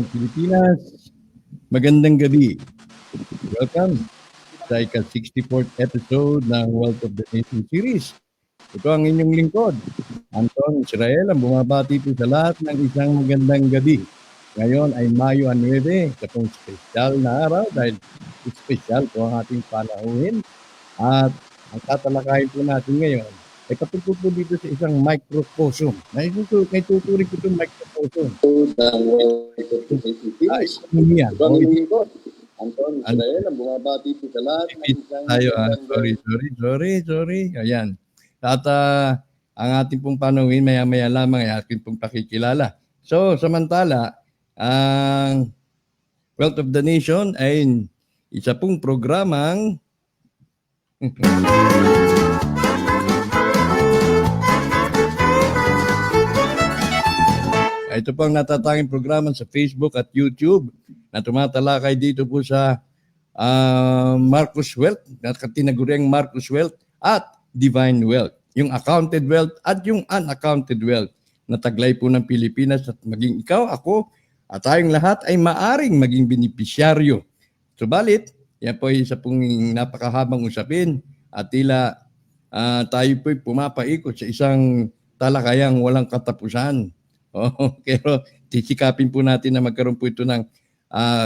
Pilipinas, magandang gabi. Welcome sa ika-64th episode ng Wealth of the Nation series. Ito ang inyong lingkod, Anton Israel, ang bumabati po sa lahat ng isang magandang gabi. Ngayon ay Mayo 9, sa pong special na araw dahil special po ang ating panahuin. At ang tatalakayin po natin ngayon ay patungkol po dito sa isang microcosm. May tuturing ko itong microcosm. Ekonomiya. Anton Israel, ang bumabati po sa lahat ng isang tayo, sorry. Ayan. At ang ating pong panuhin, maya-maya lamang ay ating pong pakikilala. So, samantala, ang Wealth of the Nation ay isa pong programang ito po ang natatanging programa sa Facebook at YouTube na tumatalakay dito po sa Marcus Wealth, na tinaguriang Marcus Wealth at Divine Wealth. Yung accounted wealth at yung unaccounted wealth na taglay po ng Pilipinas at maging ikaw, ako, at tayong lahat ay maaring maging benepisyaryo. Subalit, yan po ay isa pong napakahabang usapin at tila tayo po pumapaikot sa isang talakayang walang katapusan. Pero tisikapin po natin na magkaroon po ito ng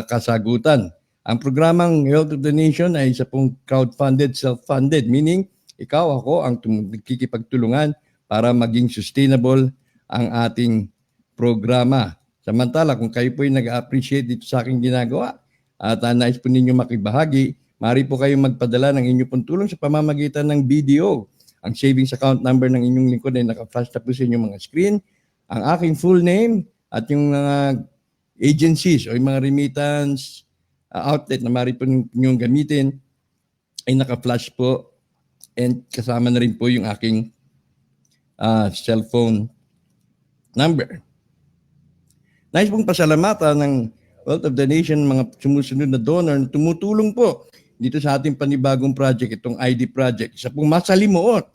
kasagutan. Ang programang Health of the Nation ay isa pong crowdfunded, self-funded, meaning ikaw, ako ang nagkikipagtulungan para maging sustainable ang ating programa. Samantala, kung kayo po ay nag-appreciate dito sa aking ginagawa at nais po ninyo makibahagi, maaari po kayong magpadala ng inyong pong tulong sa pamamagitan ng BDO. Ang savings account number ng inyong lingkod ay naka-flash na po sa inyong mga screen. Ang aking full name at yung mga agencies o yung mga remittance outlet na maaari po ninyong gamitin ay naka-flash po and kasama na rin po yung aking cellphone number. Nais pong pasalamatan ng Wealth of the Nation, mga sumusunod na donor na tumutulong po dito sa ating panibagong project, itong ID project. Isa pong masalimuot,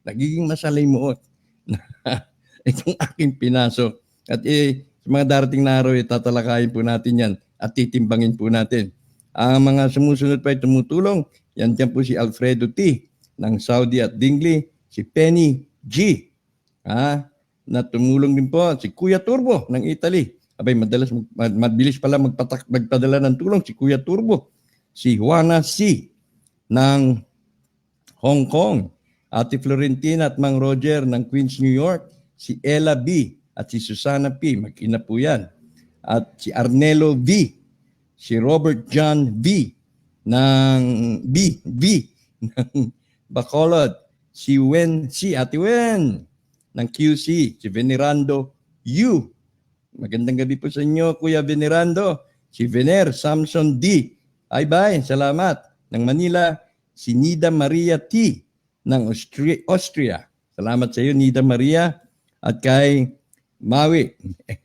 nagiging masalimuot itong aking pinasok. At sa mga darating na araw, tatalakayin po natin yan at titimbangin po natin. Ang mga sumusunod pa ay tumutulong, yan dyan po si Alfredo T. ng Saudi at Dingley, si Penny G. Na tumulong din po, si Kuya Turbo ng Italy. Abay, mabilis pala magpadala ng tulong si Kuya Turbo. Si Juana C. ng Hong Kong. Ate Florentina at Mang Roger ng Queens, New York. Si Ella B. at si Susana P. Mag-ina po yan. At si Arnelo V. Si Robert John V. ng B. ng Bacolod. si Ate Wen ng QC, si Venerando U. Magandang gabi po sa inyo, Kuya Venerando. Si Vener Samson D. Bye-bye, salamat. Ng Manila, si Nida Maria T. ng Austria. Salamat sa iyo, Nida Maria. At kay Maui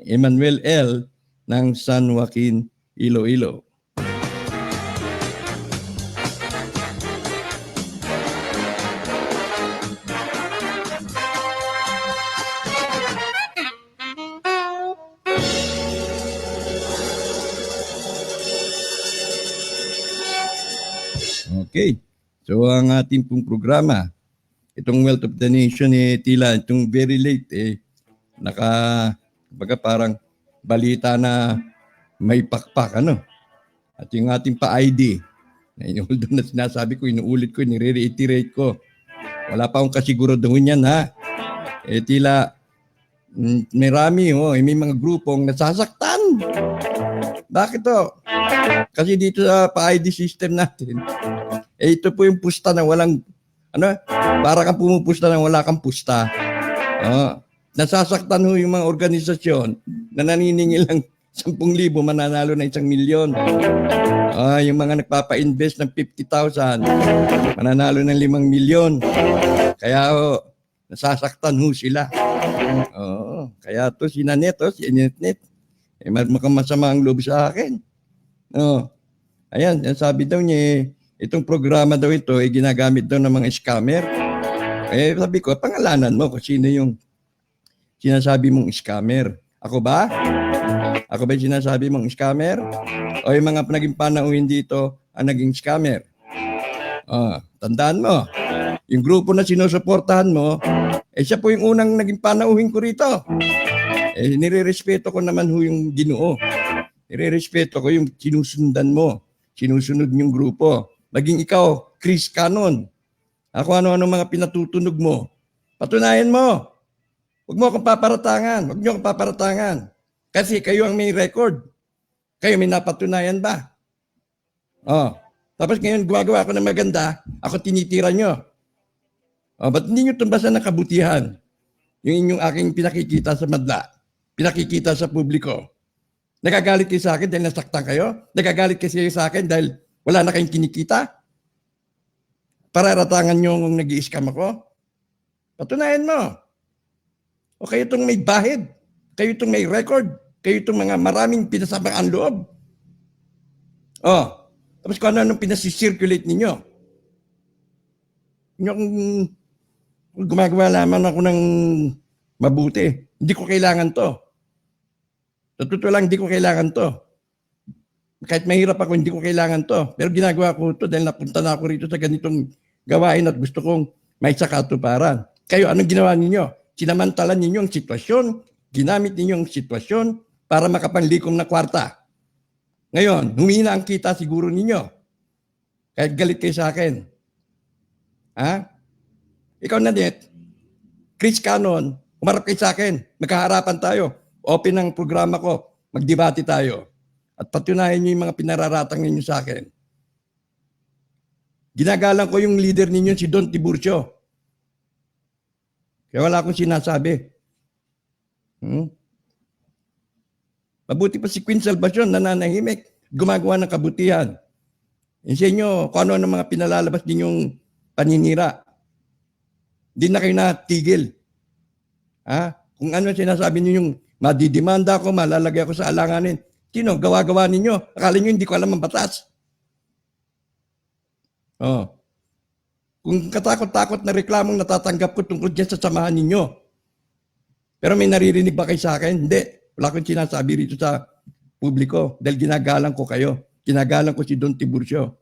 Emmanuel L. ng San Joaquin, Iloilo. Okay. So ang ating pong programa, itong Wealth of the Nation, tila itong very late, baga parang balita na may pakpak, ano? At yung ating pa-ID, although na sinasabi ko, inuulit ko, nire-reiterate ko. Wala pa akong kasiguraduhan yan, ha? Tila, may mga grupong nasasaktan. Bakit to? Kasi dito sa pa-ID system natin, ito po yung pusta na walang, para kang pumupusta na wala kang pusta. Nasasaktan ho yung mga organisasyon na naniningil lang 10,000, mananalo na 1,000,000. Yung mga nagpapa-invest ng 50,000, mananalo ng 5,000,000. Kaya nasasaktan ho sila. Kaya to si Nanet, si Netnet, mukhang masama ang loob sa akin. Ayan, sabi daw niya, itong programa daw ito ay ginagamit daw ng mga scammer. Sabi ko, pangalanan mo kung sino yung sinasabi mong scammer. Ako ba? Ako ba yung sinasabi mong scammer? O yung mga naging panauhin dito ang naging scammer? Tandaan mo, yung grupo na sinusuportahan mo, siya po yung unang naging panauhin ko rito. Nire-respeto ko naman ho yung Ginoo. Nire-respeto ko yung sinusundan mo. Sinusunod yung grupo. Maging ikaw, Chris Canon. Ako ano-ano mga pinatutunog mo. Patunayan mo. Huwag mo akong paparatangan. Huwag niyo akong paparatangan. Kasi kayo ang may record. Kayo may napatunayan ba? Tapos ngayon gumagawa ako ng maganda, ako tinitira nyo. Ba't hindi nyo tumbasan ng kabutihan? Yung inyong aking pinakikita sa madla. Pinakikita sa publiko. Nagagalit kayo sa akin dahil nasaktan kayo? Nagagalit kayo sa akin dahil wala na kayong kinikita? Pararatangan nyo kung nag-i-scam ako? Patunayan mo. O kayo itong may bahid. Kayo itong may record. Kayo itong mga maraming pinasabang ang loob. Tapos kung ano pinasisirculate ninyo. Kung gumagawa lamang ako ng mabuti, hindi ko kailangan to. Sa totoo lang, hindi ko kailangan to. Kahit mahirap ako, hindi ko kailangan to. Pero ginagawa ko to dahil napunta na ako rito sa ganitong gawain at gusto kong may sakatuparan. Kayo, anong ginawa ninyo? Sinamantalan ninyo ang sitwasyon, ginamit ninyo ang sitwasyon para makapanglikom na kwarta. Ngayon, humina ang kita siguro ninyo. Kahit galit kayo sa akin. Ikaw na net, Chris Canon, umarap kayo sa akin, magkaharapan tayo. Open ang programa ko, magdebate tayo. At patunayan niyo yung mga pinararatang ninyo sa akin. Ginagalang ko yung leader ninyo, si Don Tiburcio. Kaya wala akong sinasabi. Mabuti pa si Queen Salvacion, nananahimik, gumagawa ng kabutihan. Sa inyo, kung ano ang mga pinalalabas ninyong paninira. Hindi na kayo natigil. Kung ano sinasabi ninyong madidimanda ako, malalagay ako sa alanganin. Sino? Gawa-gawa ninyo. Akala nyo hindi ko alam ang batas. Kung katakot-takot na reklamong natatanggap ko tungkol dyan sa samahan ninyo. Pero may naririnig ba kayo sa akin? Hindi. Wala akong sinasabi rito sa publiko dahil ginagalang ko kayo. Ginagalang ko si Don Tiburcio.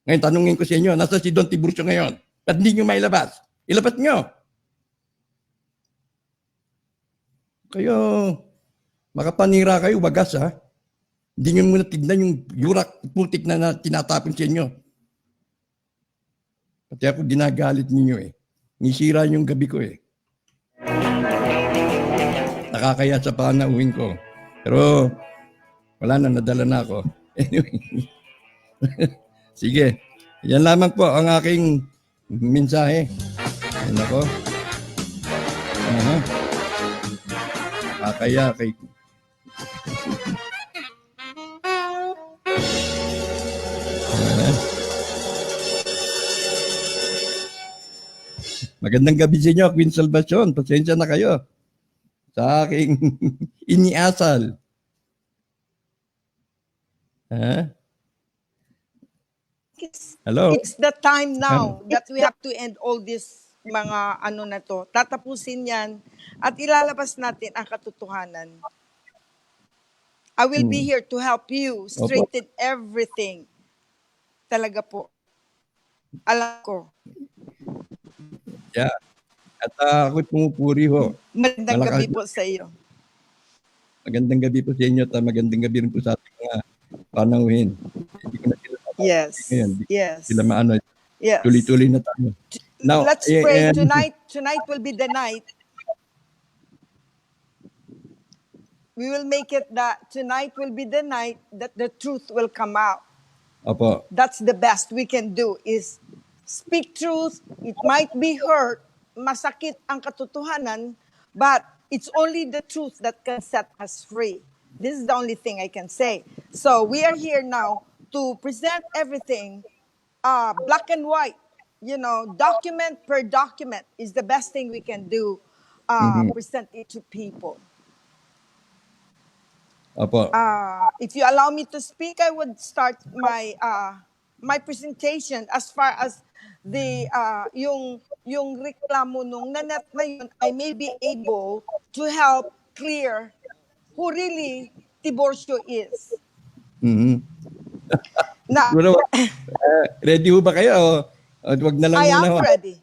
Ngayon, tanungin ko sa inyo, nasa si Don Tiburcio ngayon? Ba't hindi nyo mailabas? Ilabas nyo. Kayo, makapanira kayo, wagas Hindi nyo muna tignan yung yurak putik na tinatapon sa inyo. Pati ako ginagalit ninyo Nisira yung gabi ko Nakakaya sa panauhin ko. Pero, wala na, nadala na ako. Anyway. Sige. Yan lamang po ang aking mensahe. Ay, nako. Aha. Kakaya kay... Magandang gabi sa inyo, Queen Salvacion. Pasensya na kayo sa aking iniasal. Ha? Hello? It's the time now that we have to end all this mga ano na to. Tatapusin yan at ilalabas natin ang katotohanan. I will be here to help you straighten everything. Talaga po. Alam ko. Yeah. At ako'y pumupuri ho. Magandang Malakas- gabi po sa iyo. Magandang gabi po sa inyo at magandang gabi rin po sa ating mga panauhin. Hindi ko na sila Yes. ngayon. Hindi Yes. sila maano. Yes. Tuloy-tuloy na tayo. Now, Let's pray tonight. Tonight will be the night. We will make it that tonight will be the night that the truth will come out. Opo. That's the best we can do is speak truth. It might be hurt, masakit ang katotohanan, but it's only the truth that can set us free. This is the only thing I can say. So we are here now to present everything black and white. You know, document per document is the best thing we can do. Present it to people. Opo. If you allow me to speak, I would start my my presentation as far as the yung reklamo nung nanet na yun, I may be able to help clear who really Tiborcio is. Mhm. Na, Siguro, ready ho ba kayo? O wag na lang I muna ho. am ready.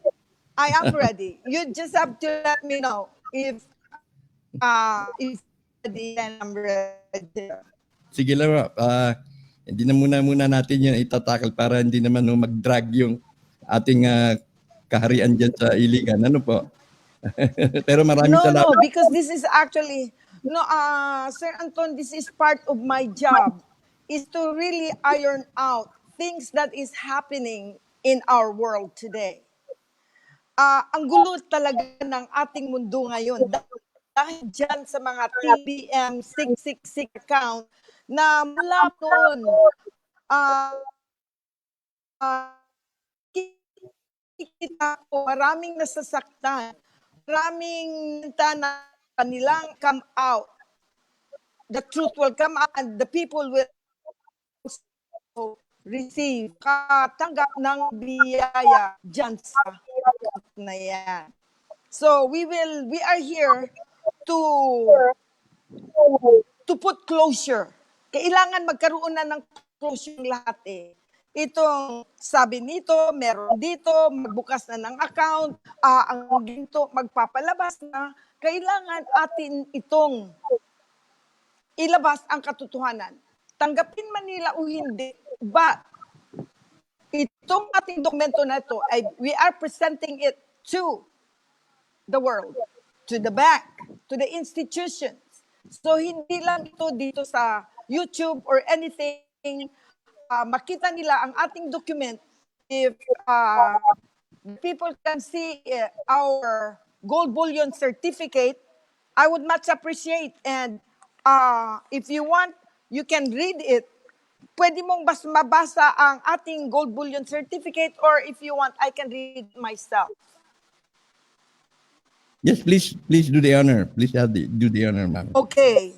I am ready. You just have to let me know if ready, then I'm ready. Sige lang ho. Hindi na muna natin yan itatakal para hindi naman ho mag-drag yung ating kaharian dyan sa Iligan. Ano po? Pero maraming No, salamat. because this is actually, Sir Anton, this is part of my job, is to really iron out things that is happening in our world today. Ang gulo talaga ng ating mundo ngayon dahil dyan sa mga TBM 666 account na mula noon, kita ko maraming nasasaktan, maraming na kanilang come out. The truth will come out and the people will receive, katanggap ng biyaya dyan sa na yan. So we are here to put closure. Kailangan magkaroon na ng closure lahat eh. Itong sabi nito, meron dito, magbukas na ng account, ang ginto magpapalabas na, kailangan atin itong ilabas ang katotohanan. Tanggapin man nila o hindi, but itong ating dokumento na ito, we are presenting it to the world, to the bank, to the institutions. So hindi lang ito dito sa YouTube or anything, makita nila ang ating document if people can see our gold bullion certificate. I would much appreciate, and if you want, you can read it. Pwede mong mabasa ang ating gold bullion certificate, or if you want, I can read myself. Yes, please do the honor. Please do the honor, ma'am. Okay.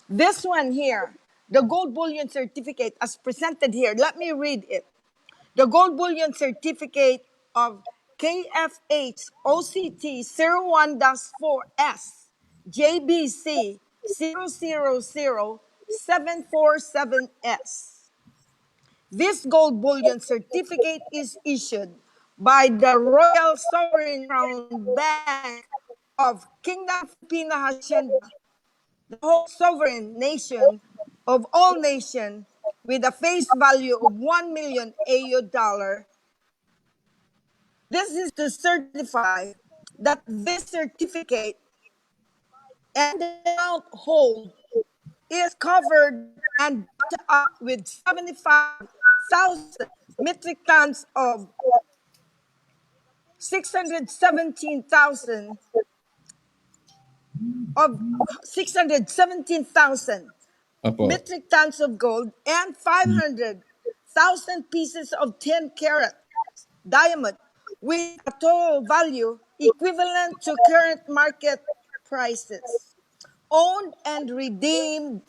This one here, the gold bullion certificate as presented here, let me read it. The gold bullion certificate of KFH OCT 01-4S JBC 000747S. This gold bullion certificate is issued by the Royal Sovereign Crown Bank of Kingdom Filipina Hacienda, the whole sovereign nation of all nations, with a face value of 1 million AU dollar. This is to certify that this certificate and the amount hold is covered and backed up with 75,000 metric tons of 617,000 of 617,000 Opo. metric tons of gold and 500,000 pieces of 10 carat diamond with a total value equivalent to current market prices, owned and redeemed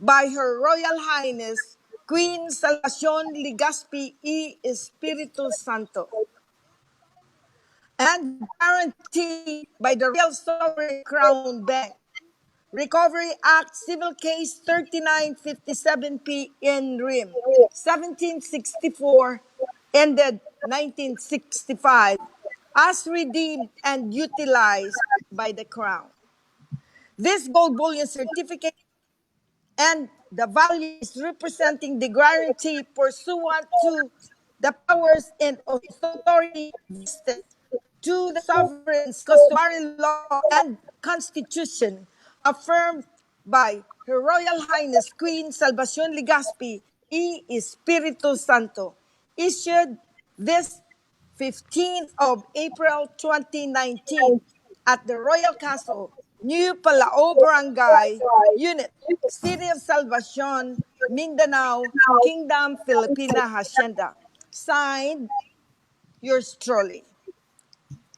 by Her Royal Highness Queen Salvacion Legazpi y Espiritu Santo, and guaranteed by the Royal Sovereign Crown Bank. Recovery Act Civil Case 3957P in RIM, 1764, ended 1965, as redeemed and utilized by the Crown. This gold bullion certificate and the values representing the guarantee pursuant to the powers and authority vested to the sovereign's customary law and constitution affirmed by Her Royal Highness Queen Salvacion Legazpi y Espiritu Santo, issued this 15th of April 2019 at the Royal Castle, New Palao Barangay, Unit, City of Salvacion, Mindanao, Kingdom, Filipina, Hacienda. Signed, yours truly.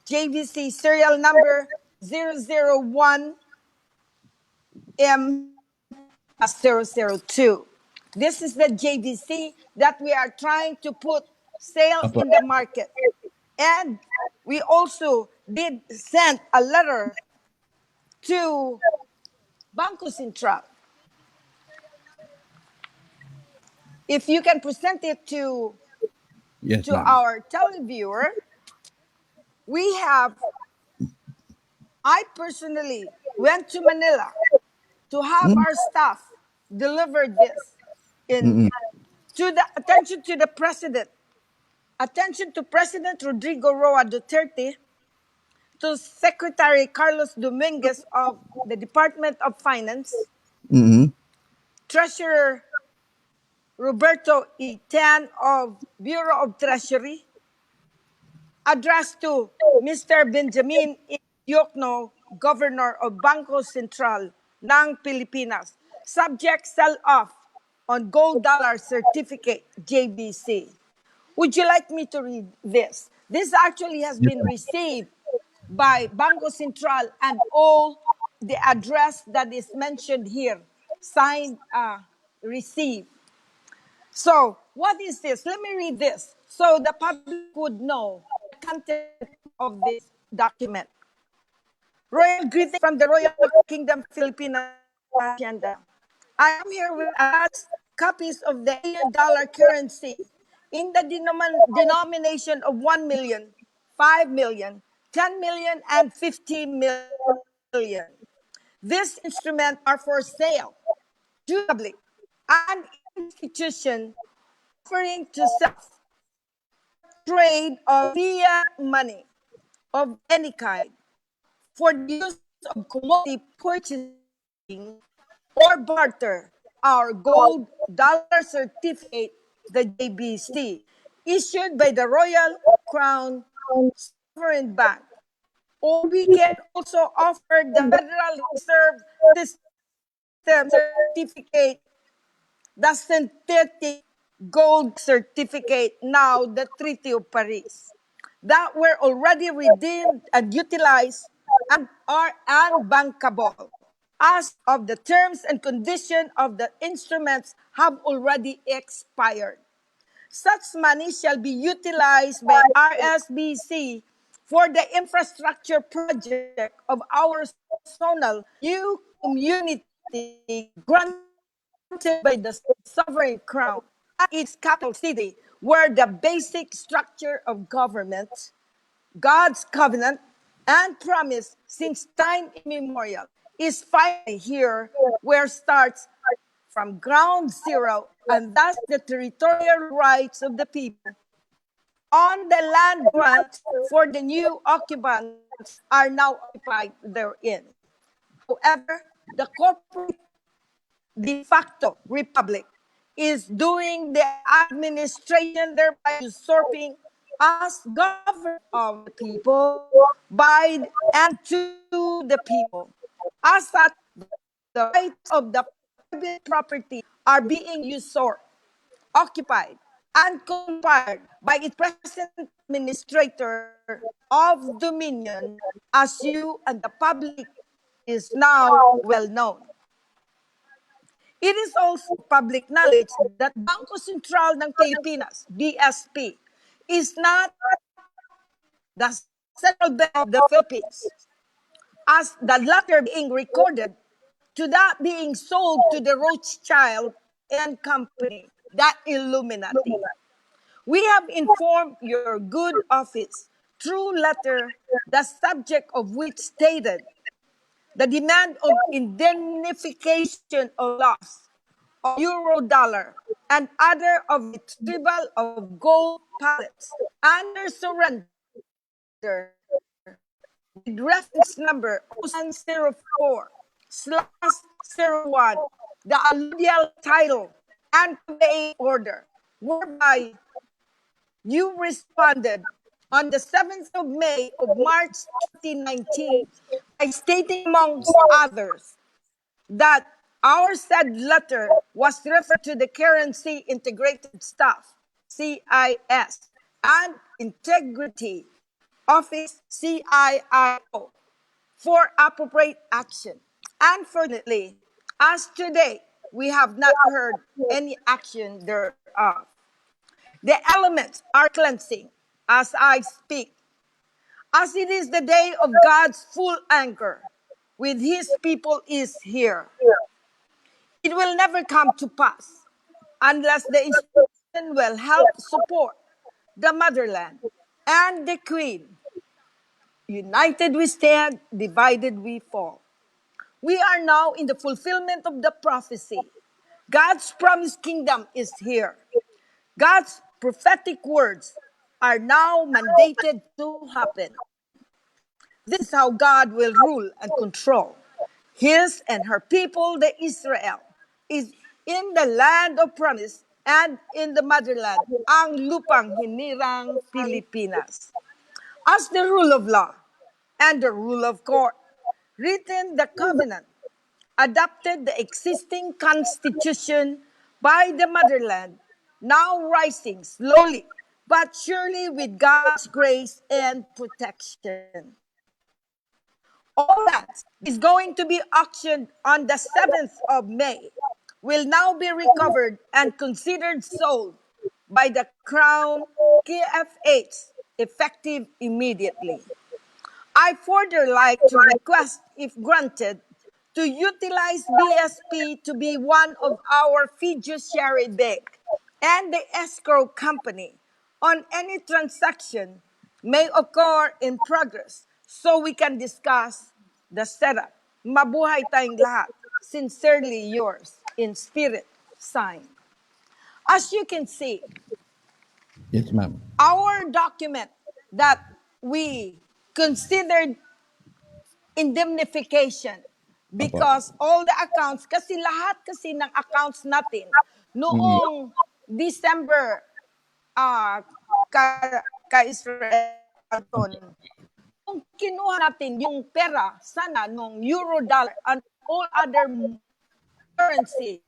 JVC serial number 001M-002. This is the JVC that we are trying to put sale Opo. in the market. And we also did send a letter to Banco Central. If you can present it to Yes, ma'am. our televiewer, I personally went to Manila to have our staff deliver this in to the attention to the president, attention to President Rodrigo Roa Duterte, to Secretary Carlos Dominguez of the Department of Finance, Mm-hmm. Treasurer Roberto E. Tan of Bureau of Treasury, addressed to Mr. Benjamin E. Diokno, Governor of Bangko Sentral ng Pilipinas, subject sell-off on gold dollar certificate, JBC. Would you like me to read this? This actually has been received by Bangko Sentral and all the address that is mentioned here, signed, received. So, what is this? Let me read this so the public would know the content of this document. Royal greeting from the Royal Kingdom Philippine Hacienda. I am here with us copies of the dollar currency in the denomination of 1 million, 5 million, 10 million, and 50 million. These instruments are for sale to the public and institution offering to sell trade of fiat money of any kind for the use of commodity purchasing or barter our gold dollar certificate, the JBC, issued by the Royal Crown Sovereign Bank. Or we can also offer the Federal Reserve System certificate, the synthetic gold certificate, now the Treaty of Paris, that were already redeemed and utilized and are unbankable, as of the terms and condition of the instruments have already expired. Such money shall be utilized by RSBC for the infrastructure project of our zonal new community granted by the sovereign crown at its capital city, where the basic structure of government, God's covenant and promise since time immemorial, is finally here, where starts from ground zero, and thus the territorial rights of the people on the land grant for the new occupants are now occupied therein. However, the corporate de facto republic is doing the administration, thereby usurping as government of the people, by and to the people. As such, the rights of the private property are being usurped, occupied, and conspired by its present administrator of dominion, as you and the public is now well known. It is also public knowledge that Bangko Sentral ng Pilipinas, BSP, is not the central bank of the Philippines, as the latter being recorded to that being sold to the Rothschild and Company, that Illuminati. We have informed your good office through letter, the subject of which stated the demand of indemnification of loss of euro dollar and other of retrieval of gold pallets under surrender with reference number 0104/01, the alluvial title and conveying order, whereby you responded on the 7th of May of March 2019 by stating, amongst others, that our said letter was referred to the Currency Integrated Staff, CIS, and Integrity Office, CIIO, for appropriate action. Unfortunately, as today, we have not heard any action thereof. The elements are cleansing as I speak, as it is the day of God's full anger with his people is here. It will never come to pass unless the institution will help support the motherland and the queen. United we stand, divided we fall. We are now in the fulfillment of the prophecy. God's promised kingdom is here. God's prophetic words are now mandated to happen. This is how God will rule and control. His and her people, the Israel, is in the land of promise and in the motherland, ang lupang hinirang Pilipinas. As the rule of law and the rule of court, written the covenant, adopted the existing constitution by the motherland, now rising slowly but surely with God's grace and protection. All that is going to be auctioned on the 7th of May will now be recovered and considered sold by the Crown KFH effective immediately. I further like to request, if granted, to utilize BSP to be one of our fiduciary bank and the escrow company on any transaction may occur in progress so we can discuss the setup. Mabuhay tayong lahat. Sincerely yours, in spirit, signed. As you can see, Yes, ma'am. our document that we considered indemnification because all the accounts, kasi lahat kasi ng accounts natin noong December ka Israel kung kinuha natin yung pera sana nung euro dollar and all other currency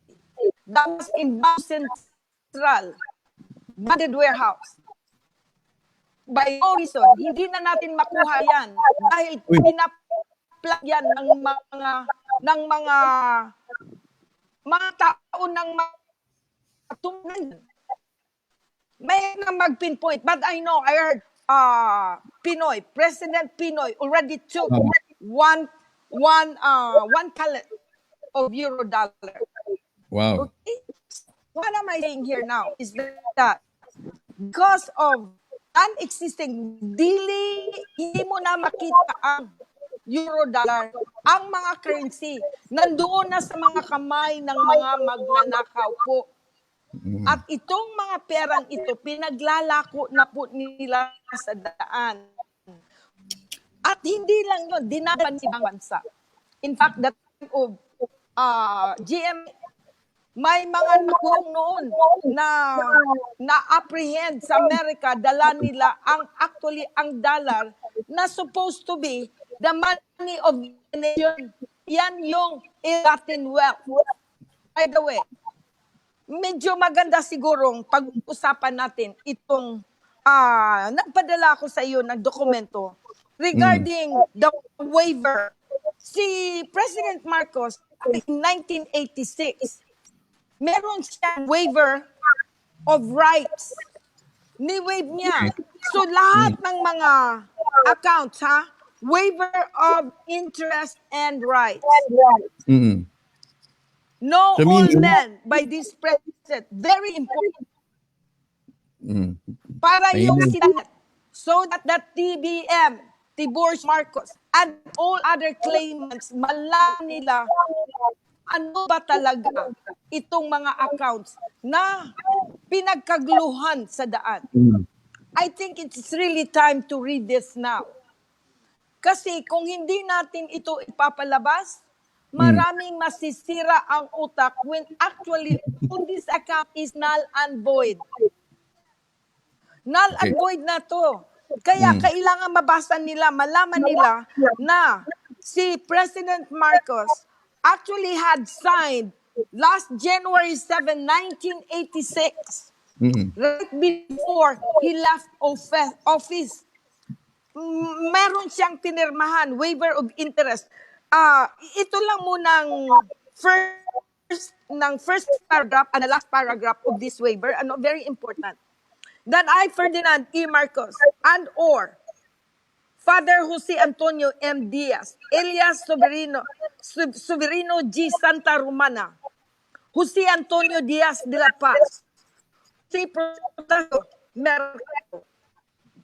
that was in Bank Central Banded Warehouse, by no reason, hindi na natin makuha yan dahil pinaplug yan ng mga tao ng mga tunan. May na mag-pinpoint, but I know, I heard President Pinoy already took one pallet of euro dollar. Wow. Okay? What am I saying here now is that because of non-existing, hindi mo na makita ang euro dollar, ang mga currency, nandoon na sa mga kamay ng mga magnanakaw po. At itong mga perang ito, pinaglalako na po nila sa daan. At hindi lang yun, dinadaan sa ibang bansa. In fact, that time of GM May mga nakulong noon na na-apprehend sa Amerika, dala nila actually ang dollar na supposed to be the money of the nation. Yan yung ill-gotten wealth. By the way, medyo maganda sigurong pag-usapan natin itong nagpadala ko sa iyo ng dokumento regarding the waiver. Si President Marcos in 1986, meron siyang waiver of rights. Ni-waive niya. So lahat ng mga accounts, waiver of interest and rights. Mm. No So, all meaning- men by this president. Very important. Mm. Para yung Amen. sila, so that the TBM, Tibor Marcos, and all other claimants, malaman nila ano ba talaga itong mga accounts na pinagkaguluhan sa daan. I think it's really time to read this now. Kasi kung hindi natin ito ipapalabas, maraming masisira ang utak when actually all this account is null and void. Null and Okay. void na to. Kaya kailangan mabasa nila, malaman nila na si President Marcos actually had signed last January 7, 1986, right before he left office. Meron siyang pinirmahan, waiver of interest. Ito lang munang first paragraph and the last paragraph of this waiver, very important. That I, Ferdinand E. Marcos, and or Father Jose Antonio M. Diaz, Elias Soberino G. Santa Romana, Jose Antonio Diaz de la Paz, Jose Protasio Mercado,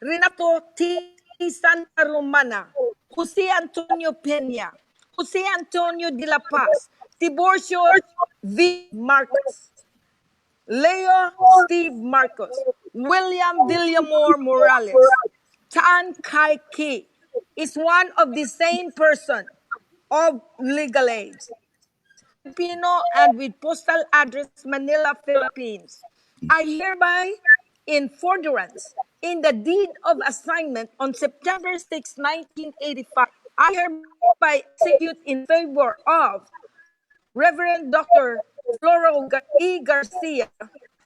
Renato T. Santa Romana, Jose Antonio Peña, Jose Antonio de la Paz, Tiborcio V. Marcos, Leo Steve Marcos, William Villamor Morales, Tan Kai Ki is one of the same person of legal age. Filipino and with postal address Manila, Philippines. I hereby, in furtherance, in the deed of assignment on September 6, 1985, I hereby execute in favor of Reverend Dr. Floro E. Garcia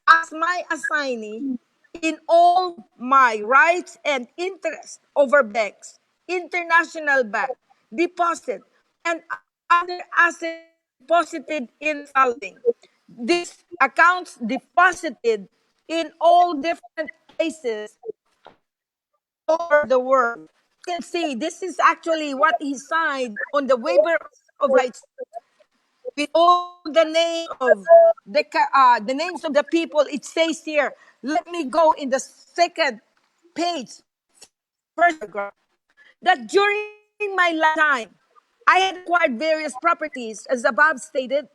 as my assignee in all my rights and interests over banks, international bank, deposit, and other assets deposited in following. These accounts deposited in all different places over the world. You can see this is actually what he signed on the waiver of rights with all the name of the names of the people. It says here. Let me go in the second page, first paragraph, that during my lifetime, I had acquired various properties, as above stated,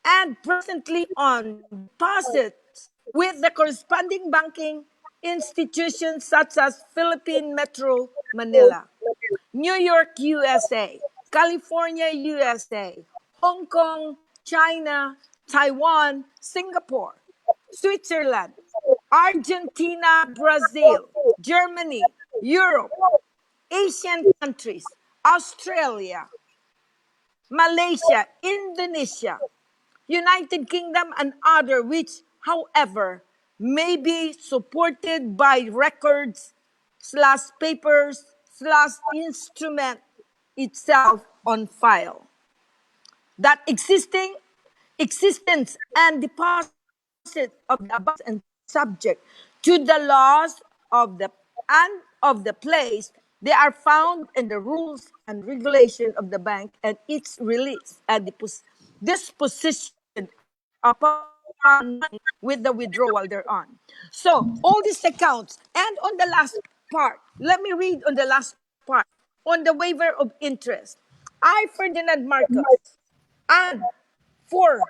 and presently on deposits with the corresponding banking institutions such as Philippine Metro Manila, New York, USA, California, USA, Hong Kong, China, Taiwan, Singapore, Switzerland, Argentina, Brazil, Germany, Europe, Asian countries, Australia, Malaysia, Indonesia, United Kingdom, and other, which, however, may be supported by records / papers / instrument itself on file. That existence and deposit of the above and subject to the laws of the place, they are found in the rules and regulation of the bank and its release and disposition upon with the withdrawal thereon. So all these accounts, and on the last part, let me read on the last part on the waiver of interest. I, Ferdinand Marcos, and for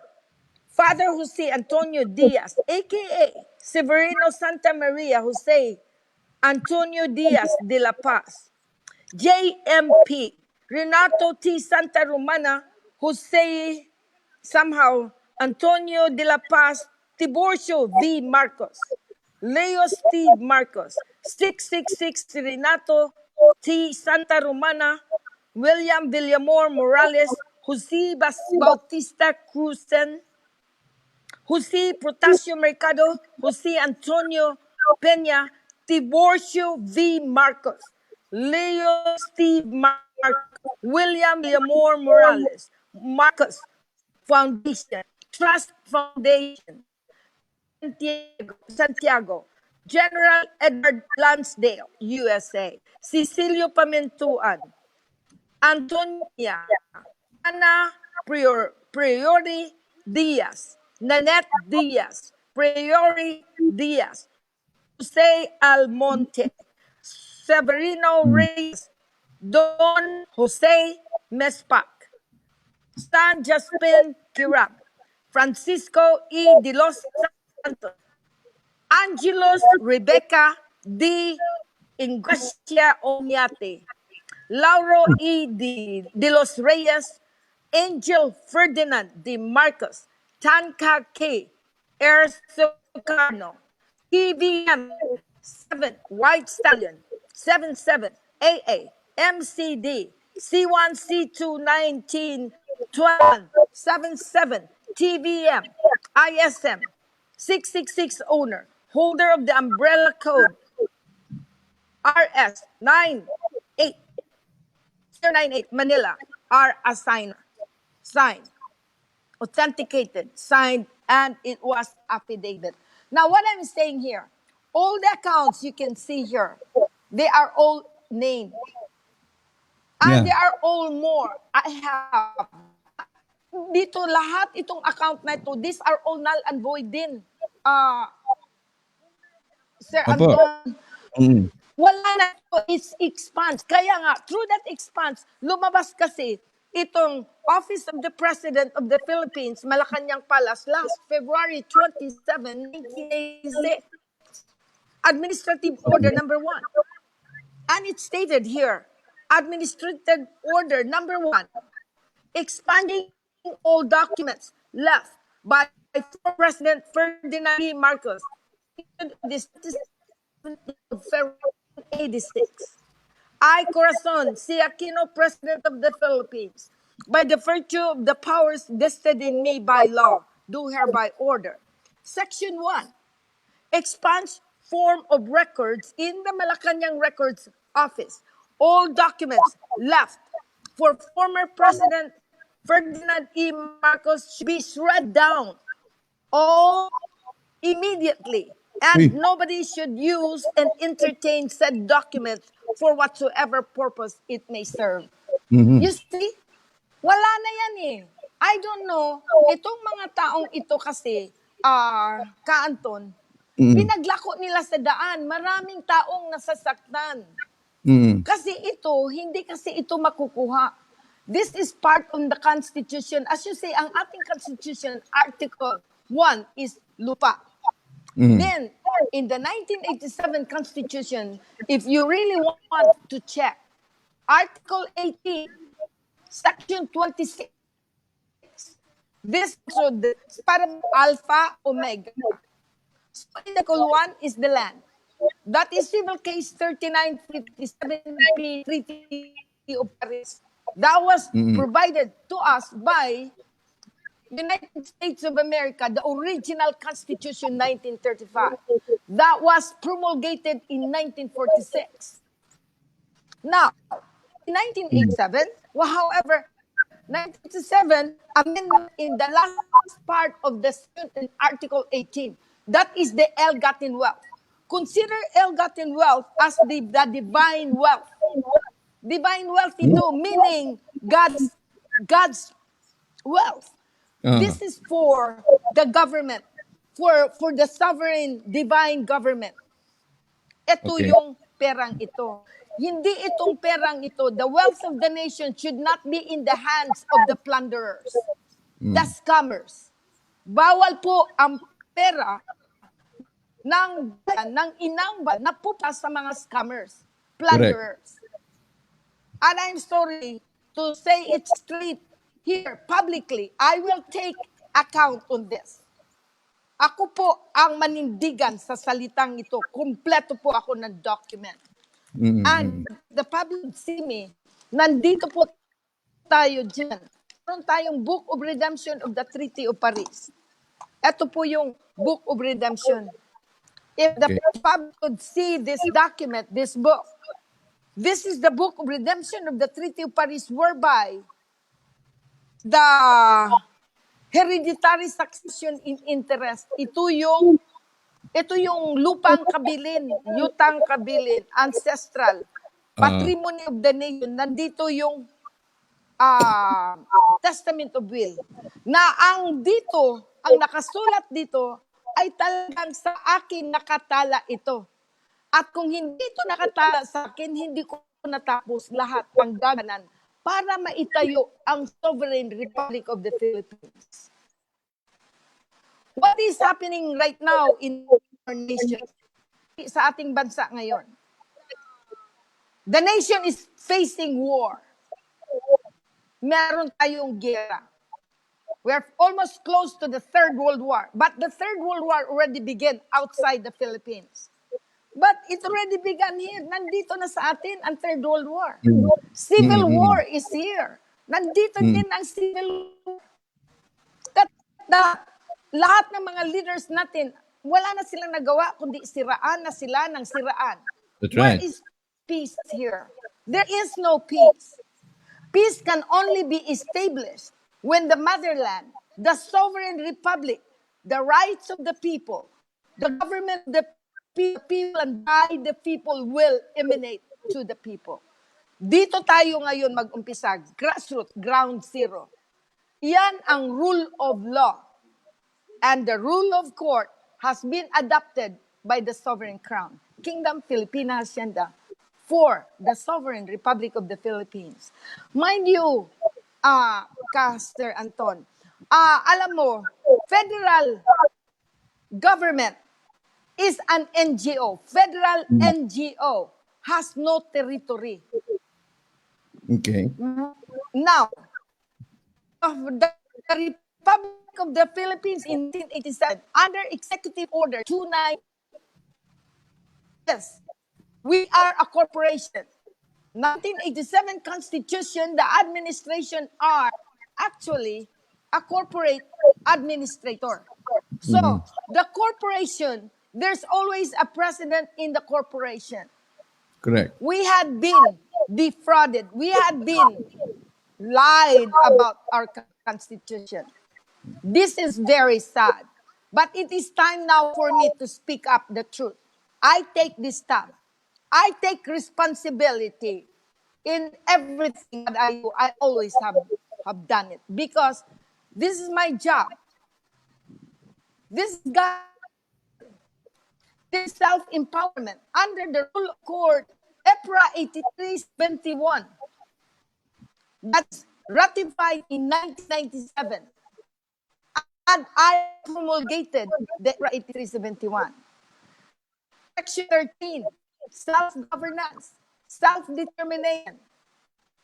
Father Jose Antonio Diaz, aka Severino Santa Maria Jose Antonio Diaz de la Paz, JMP, Renato T. Santa Romana, Jose somehow Antonio de la Paz, Tiburcio V. Marcos, Leo Steve Marcos, 666 Renato T. Santa Romana, William Villamor Morales, Jose Bautista Cruzan, Jose Protasio Mercado, Jose Antonio Peña, Tiburcio V. Marcos, Leo Steve Marcos, William Villamor Morales, Marcos Foundation, Trust Foundation, Santiago, General Edward Lansdale, USA, Cecilio Pamintuan, Antonia, Ana Priori Diaz, Nanette Diaz, Priori Diaz, Jose Almonte, Severino Reyes, Don Jose Mespac, San Jaspin Kirab, Francisco E. de los Santos, Angelos Rebecca D. Ingresia Oñate, Lauro E. de los Reyes, Angel Ferdinand de Marcos, Tanka K. Erzucano, TVM 7 White Stallion, 77 AA, MCD, C1, C2, 19, 12, 77, TVM, ISM, 666 owner, holder of the umbrella code, RS 098 Manila, are assigned, signed, authenticated, signed, and it was affidavit. Now, what I'm saying here, all the accounts you can see here, they are all named. And Yeah. there are all more. I have. Dito lahat itong account na ito, these are all null and void din. Sir Opo. Anton, Mm. wala na ito, it's expanse. Kaya nga, through that expanse, lumabas kasi itong Office of the President of the Philippines, Malacanang Palace, last February 27, 1986. Administrative Order number 1. And it stated here, Administrative Order number 1, expanding all documents left by President Ferdinand E. Marcos, this February 86. I, Corazon C. Aquino, President of the Philippines, by the virtue of the powers vested in me by law, do hereby order. Section 1. Expunge form of records in the Malacanang Records Office. All documents left for former President Ferdinand E. Marcos should be shred down all immediately. And nobody should use and entertain said document for whatsoever purpose it may serve. Mhm. You see? Wala na yan eh. I don't know. Itong mga taong ito kasi, Kaanton, pinaglako nila sa daan. Maraming taong nasasaktan. Mm. Kasi ito, hindi kasi ito makukuha. This is part of the Constitution. As you say, ang ating Constitution, Article 1 is lupa. Then, in the 1987 Constitution, if you really want to check, Article 18, Section 26, this should, para alpha, omega. So, Article 1 is the land. That is Civil Case 3957 P. Treaty of Paris. That was provided to us by United States of America, the original Constitution 1935. That was promulgated in 1946. Now, in 1987, well, however, 1987, amendment in the last part of the Article 18, that is the ill-gotten wealth. Consider ill-gotten wealth as the divine wealth. Divine wealth ito, meaning God's wealth. This is for the government, for the sovereign divine government. Ito Okay. yung perang ito. Hindi itong perang ito. The wealth of the nation should not be in the hands of the plunderers, the scammers. Bawal po ang pera ng inang na pupa sa mga scammers, plunderers. And I'm sorry to say it straight here publicly. I will take account on this. Ako po ang manindigan sa salitang ito. Kumpleto po ako ng document. And the public see me, nandito po tayo dyan. Meron tayong Book of Redemption of the Treaty of Paris. Ito po yung Book of Redemption. If the public could see this document, this book, this is the Book of Redemption of the Treaty of Paris, whereby the hereditary succession in interest, ito yung lupang kabilin, yutang kabilin, ancestral, patrimony of the nation. Nandito yung testament of will. Na ang nakasulat dito ay talagang sa akin nakatala ito. At kung hindi ito nakatala sa akin, hindi ko natapos lahat ang gaganan para maitayo ang Sovereign Republic of the Philippines. What is happening right now in our nation, sa ating bansa ngayon? The nation is facing war. Meron tayong gera. We're almost close to the Third World War. But the Third World War already began outside the Philippines. But it already began here. Nandito na sa atin ang Third World War. Civil war is here. Nandito din ang civil war. Lahat ng mga leaders natin, wala na silang nagawa, kundi siraan na sila ng siraan. That's right. Where is peace here? There is no peace. Peace can only be established when the motherland, the sovereign republic, the rights of the people, the government of the people and by the people will emanate to the people. Dito tayo ngayon mag-umpisa, grassroots, ground zero. Yan ang rule of law. And the rule of court has been adopted by the sovereign crown. Kingdom Filipina Hacienda for the sovereign Republic of the Philippines. Mind you, Caster Anton, alam mo, federal government is an NGO. Federal NGO has no territory. Okay. Now, the Republic of the Philippines in 1987, under Executive Order 29, yes, we are a corporation. 1987 Constitution, the administration are actually a corporate administrator. So, the corporation, there's always a president in the corporation. Correct. We had been defrauded. We had been lied about our Constitution. This is very sad. But it is time now for me to speak up the truth. I take this time. I take responsibility in everything that I do. I always have done it because this is my job. This self-empowerment under the rule of court, EPRA 8371, that's ratified in 1997. And I promulgated the EPRA 8371. Section 13, self-governance, self-determination,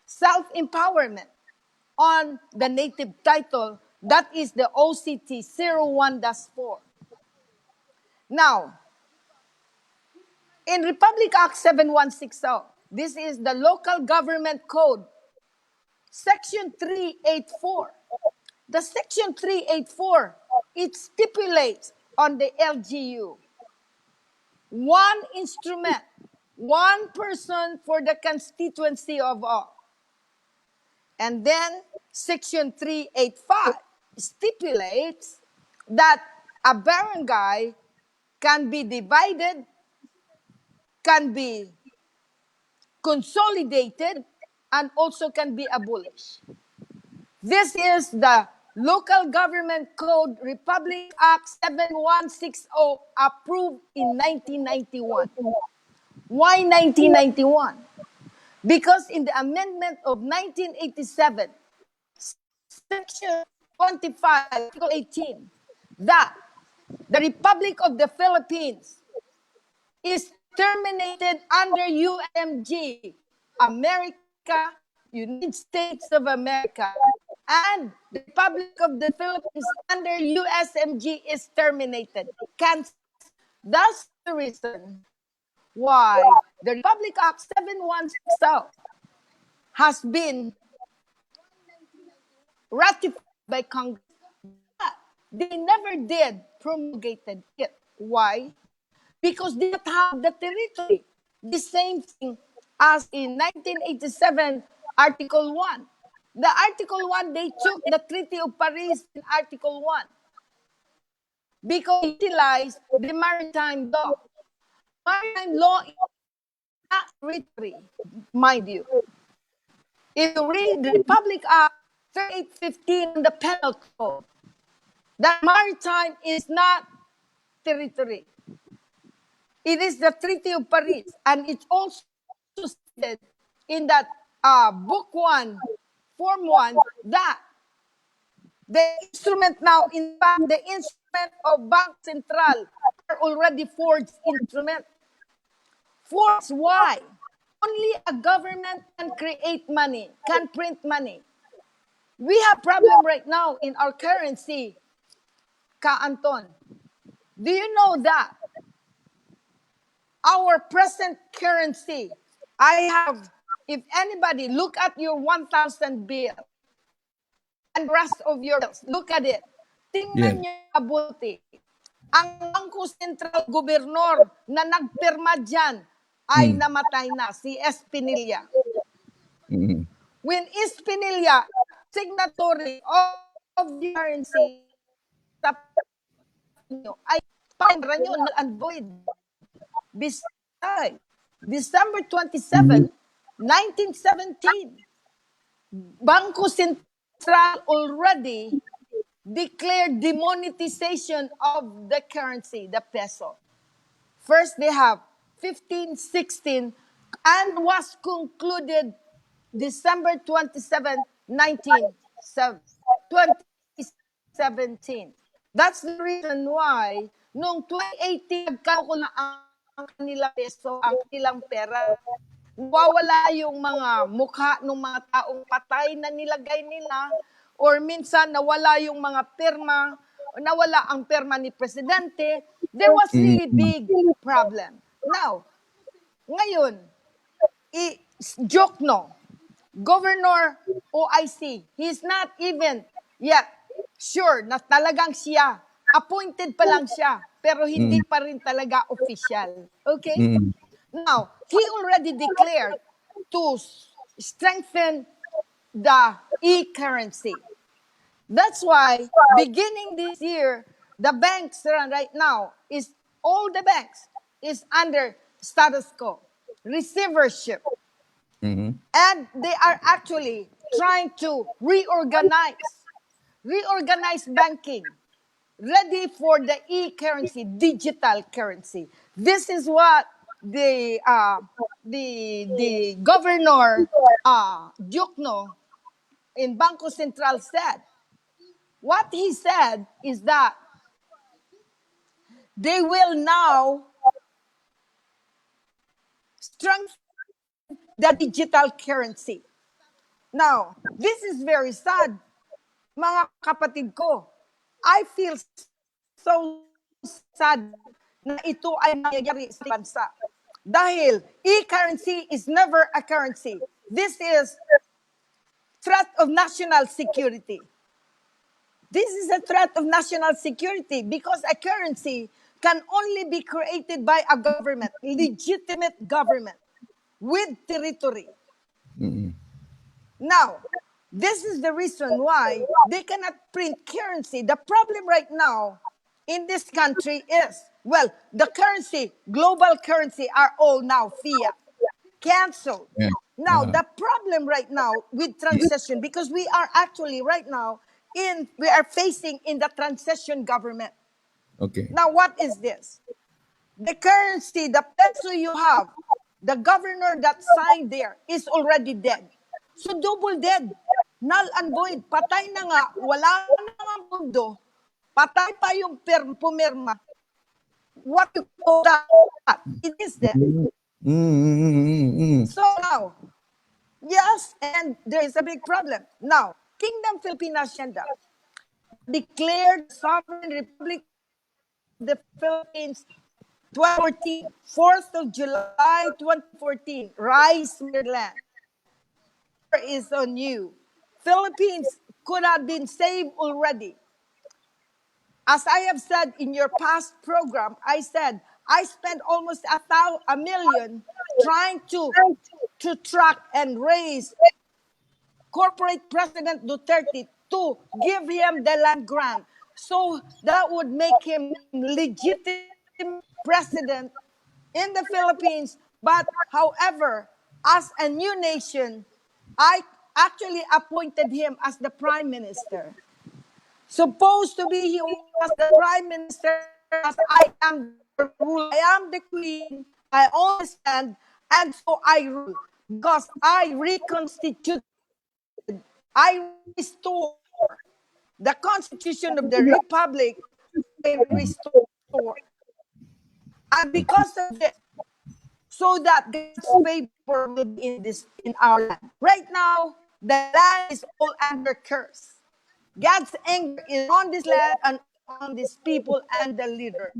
self-empowerment on the native title, that is the OCT 01-4. Now, in Republic Act 7160, this is the Local Government Code, Section 384. The Section 384, it stipulates on the LGU, one instrument, one person for the constituency of all. And then Section 385 stipulates that a barangay can be divided, can be consolidated, and also can be abolished. This is the Local Government Code, Republic Act 7160, approved in 1991. Why 1991? Because in the amendment of 1987, Section 25, Article 18, that the Republic of the Philippines is terminated under UMG, America, United States of America, and the Republic of the Philippines under USMG is terminated. That's the reason why the Republic Act 716 has been ratified by Congress. But they never did promulgated it. Why? Because they don't have the territory. The same thing as in 1987, Article 1. The Article 1, they took the Treaty of Paris in Article 1 because it utilized the maritime law. Maritime law is not territory, mind you. If you read the Republic Act 3815 in the Penal Code, that maritime is not territory. It is the Treaty of Paris, and it's also stated in that Book 1, Form 1, that the instrument now, in fact, the instrument of Bank Central are already forged instrument. Forged, why? Only a government can create money, can print money. We have problem right now in our currency, Ka Anton. Do you know that our present currency, I have, if anybody, look at your 1,000 bill and rest of your bills, look at it. Tingnan niyo mabuti. Ang Bangko Sentral Gobernador na nagpirma dyan ay namatay na, si Espinilla. When Espinilla, signatory of the currency, ay painra nyo, null and void. Besides, December 27, 1917, Bangko Sentral already declared demonetization of the currency, the peso. First, they have 15, 16, and was concluded December 27, 2017. That's the reason why noong 2018, nagkaroon na ang kanilang peso, ang kanilang pera. Nawawala yung mga mukha ng mga taong patay na nilagay nila, or minsan nawala yung mga pirma, nawala ang pirma ni Presidente. There was really big problem. Now, ngayon, Jokno, Governor OIC, he's not even yet sure na talagang siya. Appointed pa lang siya, pero hindi pa rin talaga official. Okay? Now, he already declared to strengthen the e-currency. That's why, beginning this year, the banks right now, all the banks is under status quo, receivership. And they are actually trying to reorganize banking, ready for the e-currency, digital currency. This is what the governor Jokno in Bangko Sentral said. What he said is that they will now strengthen the digital currency. Now, this is very sad, mga kapatid ko. I feel so sad na ito ay nangyayari sa bansa. Dahil e-currency is never a currency. This is threat of national security. This is a threat of national security because a currency can only be created by a government, legitimate government, with territory. Now, this is the reason why they cannot print currency. The problem right now in this country is, well, the currency, global currency are all now fiat, canceled. Yeah. Now, the problem right now with transition, because we are actually right now we are facing in the transition government. Okay. Now, what is this? The currency, the peso you have, the governor that signed there is already dead. So double dead. Null and void. Patay na nga. Wala na nga mundo. Patay pa yung pumirma. What you call that? It is dead. So now, yes, and there is a big problem. Now, Kingdom Philippine Hacienda declared sovereign republic of the Philippines 2014, 4th of July 2014. Rise, Maryland. Is on you. Philippines could have been saved already. As I have said in your past program, I said I spent almost a million trying to track and raise corporate President Duterte to give him the land grant. So that would make him legitimate president in the Philippines. But however, as a new nation, I actually appointed him as the prime minister. Supposed to be he was the prime minister as I am the ruler, I am the queen, I understand, and so I rule. Because I reconstitute, I restore the constitution of the republic, I restore. And because of this, so that God's favor will be in our land. Right now, the land is all under curse. God's anger is on this land and on these people and the leaders.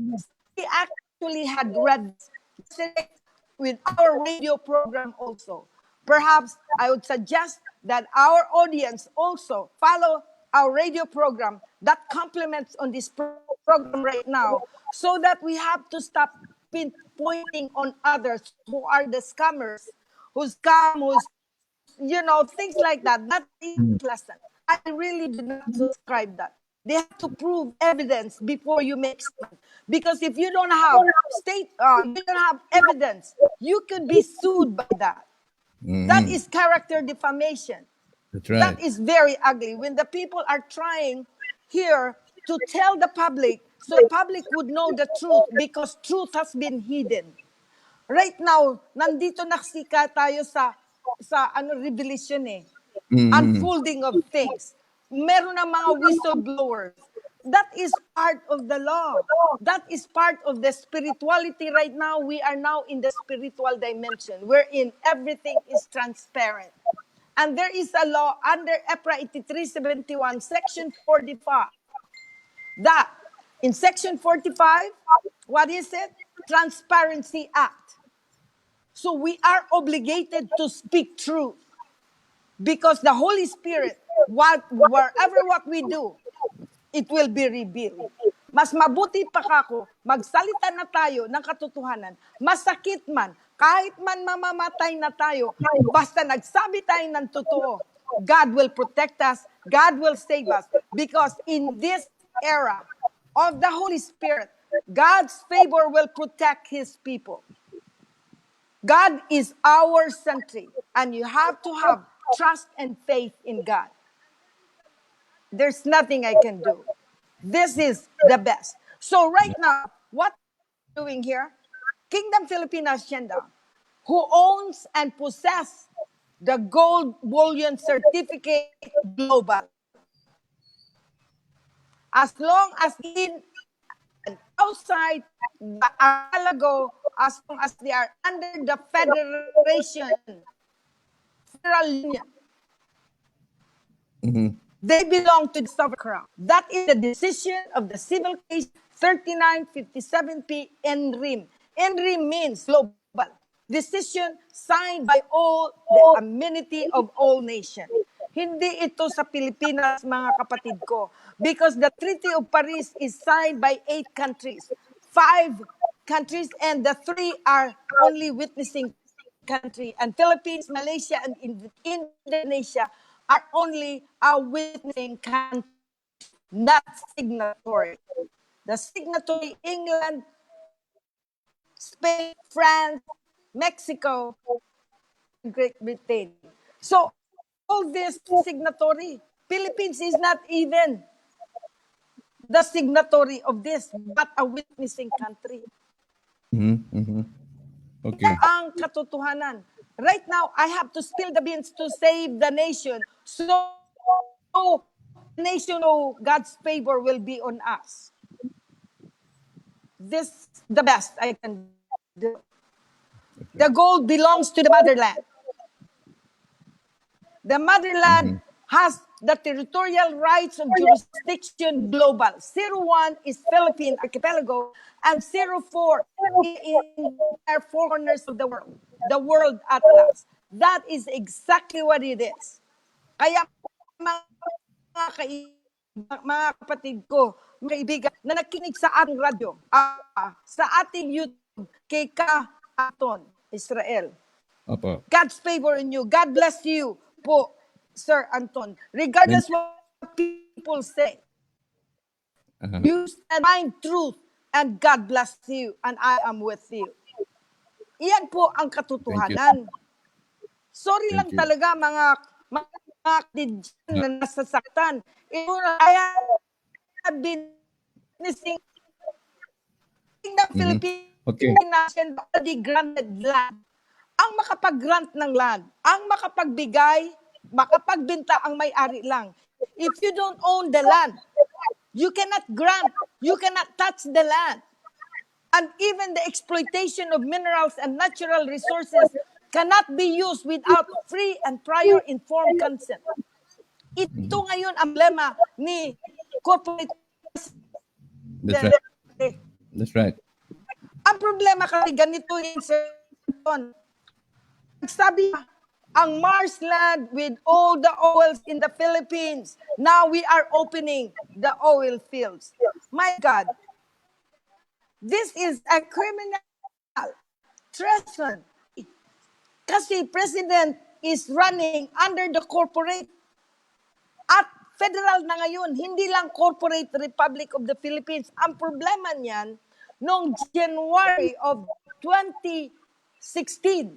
We actually had read yesterday with our radio program also. Perhaps I would suggest that our audience also follow our radio program that complements on this program right now, so that we have to stop pinpointing on others who are the scammers, who scam, things like that. That is pleasant. I really do not subscribe that. They have to prove evidence before you make statement. Because if you don't have you don't have evidence, you could be sued by that. That is character defamation. That's right. That is very ugly. When the people are trying here to tell the public, so the public would know the truth because truth has been hidden. Right now, nandito naksika tayo sa revelation unfolding of things. Meron ng mga whistleblowers. That is part of the law. That is part of the spirituality right now. We are now in the spiritual dimension wherein everything is transparent. And there is a law under EPRA 8371, Section 45, that in Section 45, what is it? Transparency Act. So we are obligated to speak truth because the Holy Spirit, wherever what we do, it will be revealed. Mas mabuti pa kako, magsalita na tayo ng katotohanan. Masakit man, kahit man mamamatay na tayo, basta nagsabi tayo ng totoo, God will protect us, God will save us. Because in this era of the Holy Spirit, God's favor will protect His people. God is our sentry, and you have to have trust and faith in God. There's nothing I can do. This is the best. So right now, what we're doing here, Kingdom Philippine Hacienda, who owns and possesses the gold bullion certificate global. As long as in and outside the archipelago, as long as they are under the federal union, they belong to the sovereign crown. That is the decision of the civil case 3957P NRIM. NRIM means global. Decision signed by all the amenity of all nations. Hindi ito sa Pilipinas, mga kapatid ko. Because the Treaty of Paris is signed by 8 countries. 5 countries and the 3 are only witnessing country. And Philippines, Malaysia, and Indonesia are only a witnessing country, not signatory. The signatory, England, Spain, France, Mexico, and Great Britain. So, all this signatory. Philippines is not even the signatory of this, but a witnessing country. Okay. Ang katotohanan. Right now, I have to spill the beans to save the nation. So the nation know God's favor will be on us. This is the best I can do. The gold belongs to the motherland. The motherland has the territorial rights of jurisdiction global. 01 is Philippine archipelago, and 04 in the four corners of the world atlas. That is exactly what it is. Kaya mga kapatid ko, mga kaibigan, na nakinig sa ating radyo, sa ating YouTube, kay Ka Anton, Israel. Opo. God's favor in you. God bless you po, Sir Anton. Regardless what people say, you stand find truth and God bless you and I am with you. Iyan po ang katotohanan. Sorry lang Thank you. talaga mga kapatid na nasasaktan. I have been missing the Philippines Okay. nation already granted land. Ang makapag-grant ng land, ang makapagbigay, makapagbenta ang may-ari lang. If you don't own the land, you cannot grant, you cannot touch the land. And even the exploitation of minerals and natural resources cannot be used without free and prior informed consent. Ito ngayon ang problema ni corporate. That's right. That's right. Ang problema kasi ganito yung sabi ang marshland with all the oils in the Philippines. Now we are opening the oil fields. My God, this is a criminal treason. Kasi President is running under the corporate at federal na ngayon, hindi lang corporate Republic of the Philippines. Ang problema niyan, noong January of 2016,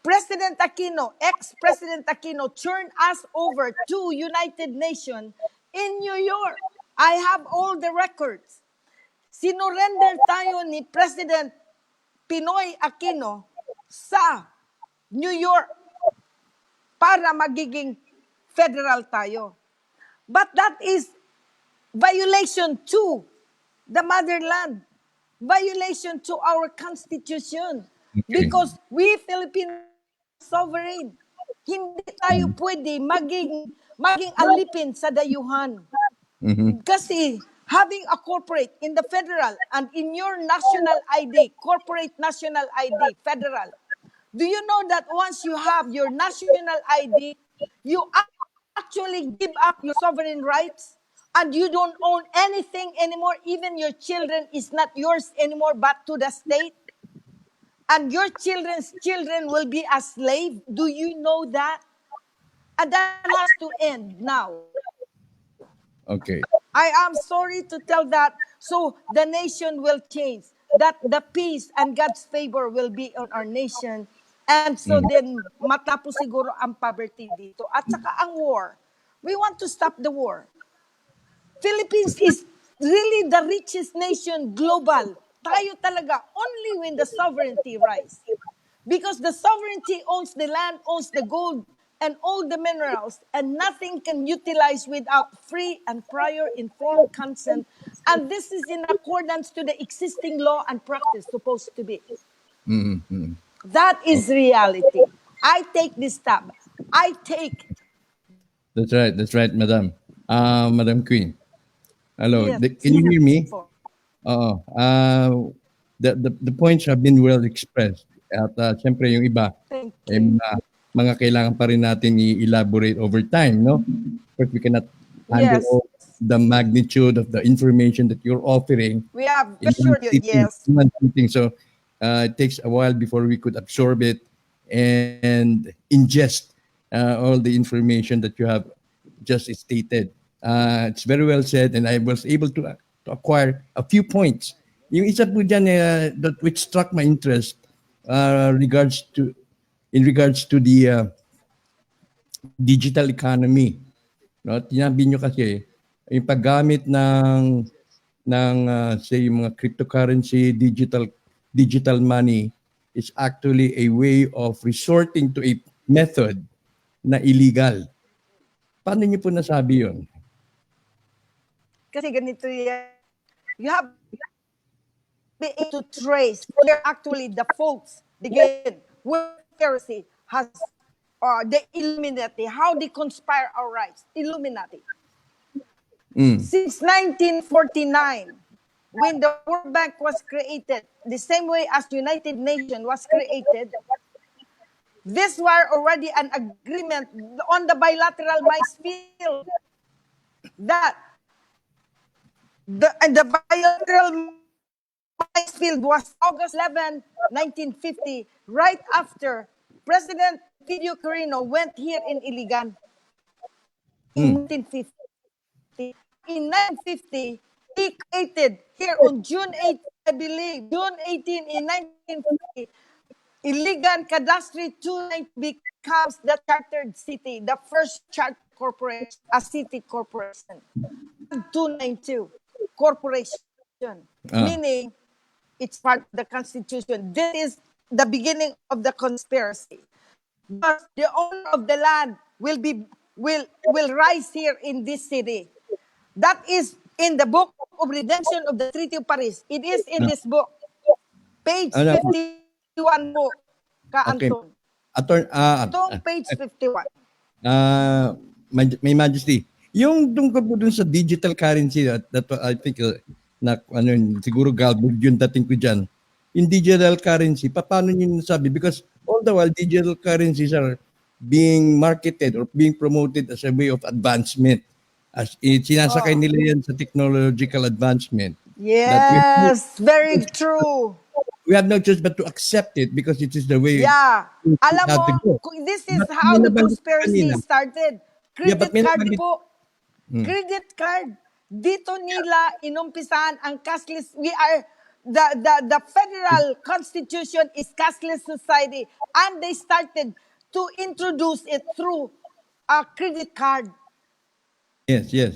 President Aquino, ex-President Aquino, turned us over to United Nations in New York. I have all the records. Sinurrender tayo ni President Pinoy Aquino sa New York para magiging federal tayo. But that is violation to the motherland, violation to our constitution. Because we Filipinos sovereign. Hindi tayo pwede maging alipin sa dayuhan. Kasi having a corporate in the federal and in your national ID, corporate national ID, federal, do you know that once you have your national ID, you actually give up your sovereign rights and you don't own anything anymore. Even your children is not yours anymore but to the state. And your children's children will be a slave. Do you know that? And that has to end now. Okay. I am sorry to tell that. So the nation will change. That the peace and God's favor will be on our nation. And so then matapos siguro ang poverty dito. At saka ang war. We want to stop the war. Philippines is really the richest nation global. Tayo talaga, only when the sovereignty rise. Because the sovereignty owns the land, owns the gold, and all the minerals, and nothing can utilize without free and prior informed consent. And this is in accordance to the existing law and practice supposed to be. That is reality. I take this tab. That's right, Madam. Madam Queen. Hello, Yes. can you hear me? The points have been well expressed. At siyempre yung iba, Thank eh, you. mga kailangan pa rin natin i-elaborate over time, no? Because we cannot handle Yes. all the magnitude of the information that you're offering. We have in assured one you, sitting, yes. in one sitting. So it takes a while before we could absorb it and ingest all the information that you have just stated. It's very well said, and I was able to acquire a few points. Yung isa po dyan that which struck my interest in regards to the digital economy. No? Tinabi nyo kasi yung paggamit ng say yung mga cryptocurrency, digital money is actually a way of resorting to a method na illegal. Paano nyo po nasabi yun? Kasi ganito yan. You have to be able to trace where actually the folks begin where heresy has the Illuminati, how they conspire our rights. Illuminati. Mm. Since 1949, when the World Bank was created, the same way as United Nations was created, this were already an agreement on the bilateral mice field that the bilateral mice field was August 11, 1950, right after President Pidio Quirino went here in Iligan in Mm. 1950. In 1950, he created here on June 8, I believe, June 18 in 1950, Iligan Cadastri 29 becomes the chartered city, the first chartered corporation, a city corporation. 292 corporation, Ah. meaning it's part of the constitution. This is the beginning of the conspiracy. But the owner of the land will rise here in this city. That is in the book of redemption of the Treaty of Paris. It is in Ah. this book, page Ano? 51 po, Okay. Ka-Anton. Itong page 51. May Majesty. Yung tungkol po dun sa digital currency, that I think, na, ano, siguro Galburg yung dating ko dyan. In digital currency, paano nyo nasabi? Because all the while, digital currencies are being marketed or being promoted as a way of advancement. As sinasakay nila yan sa technological advancement. Yes, very true. We have no choice but to accept it because it is the way Yeah. Alam have to go. mo, this is But how the binabanggit ko conspiracy kanina. started. Yeah, but Credit card binabanggit- po. Credit card. Dito nila inumpisahan ang cashless. The federal constitution is cashless society, and they started to introduce it through a credit card. Yes, yes.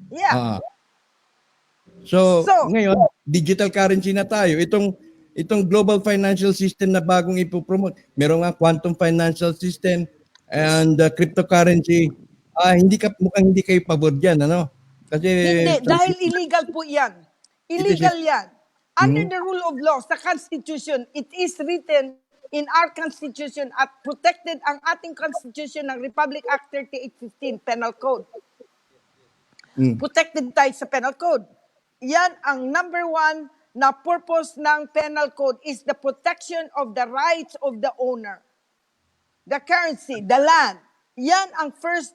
Yeah. So, So- ngayon, digital currency na tayo. Itong global financial system na bagong ipopromote. Meron nga quantum financial system and cryptocurrency. Mukhang hindi kayo pabor diyan, ano? Kasi Hindi, dahil illegal po yan. Illegal yan. Under the rule of law, sa Constitution, it is written in our Constitution at protected ang ating Constitution ng Republic Act 3815, Penal Code. Protected tayo sa Penal Code. Yan ang number one na purpose ng Penal Code is the protection of the rights of the owner. The currency, the land. Yan ang first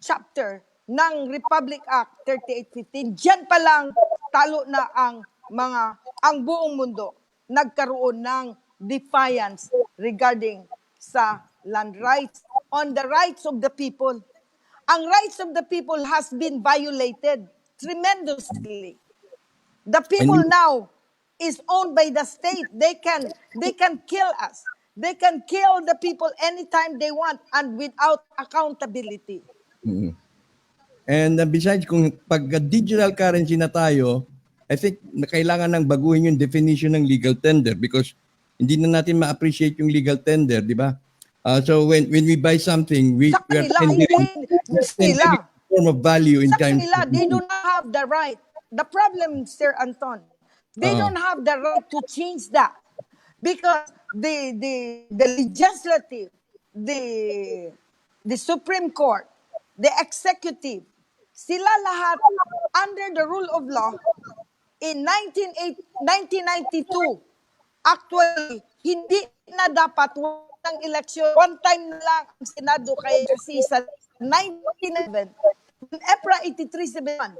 chapter ng Republic Act 3815. Diyan pa lang talo na ang buong mundo nagkaroon ng defiance regarding sa land rights, on the rights of the people. Ang rights of the people has been violated tremendously. The people now is owned by the state. They can kill us. They can kill the people anytime they want and without accountability. And besides, kung pag digital currency na tayo, I think na kailangan nang baguhin yung definition ng legal tender because hindi na natin ma-appreciate yung legal tender, di ba? So when we buy something, we Sa are kanila, tendering a form of value in Sa time. kanila, they do not have the right. The problem, Sir Anton, they don't have the right to change that because the legislative, the Supreme Court, the executive, sila lahat under the rule of law in 1992, actually, hindi na dapat ng eleksyon. One time na lang ang Senado kasi sa 1911, when EPRA 8371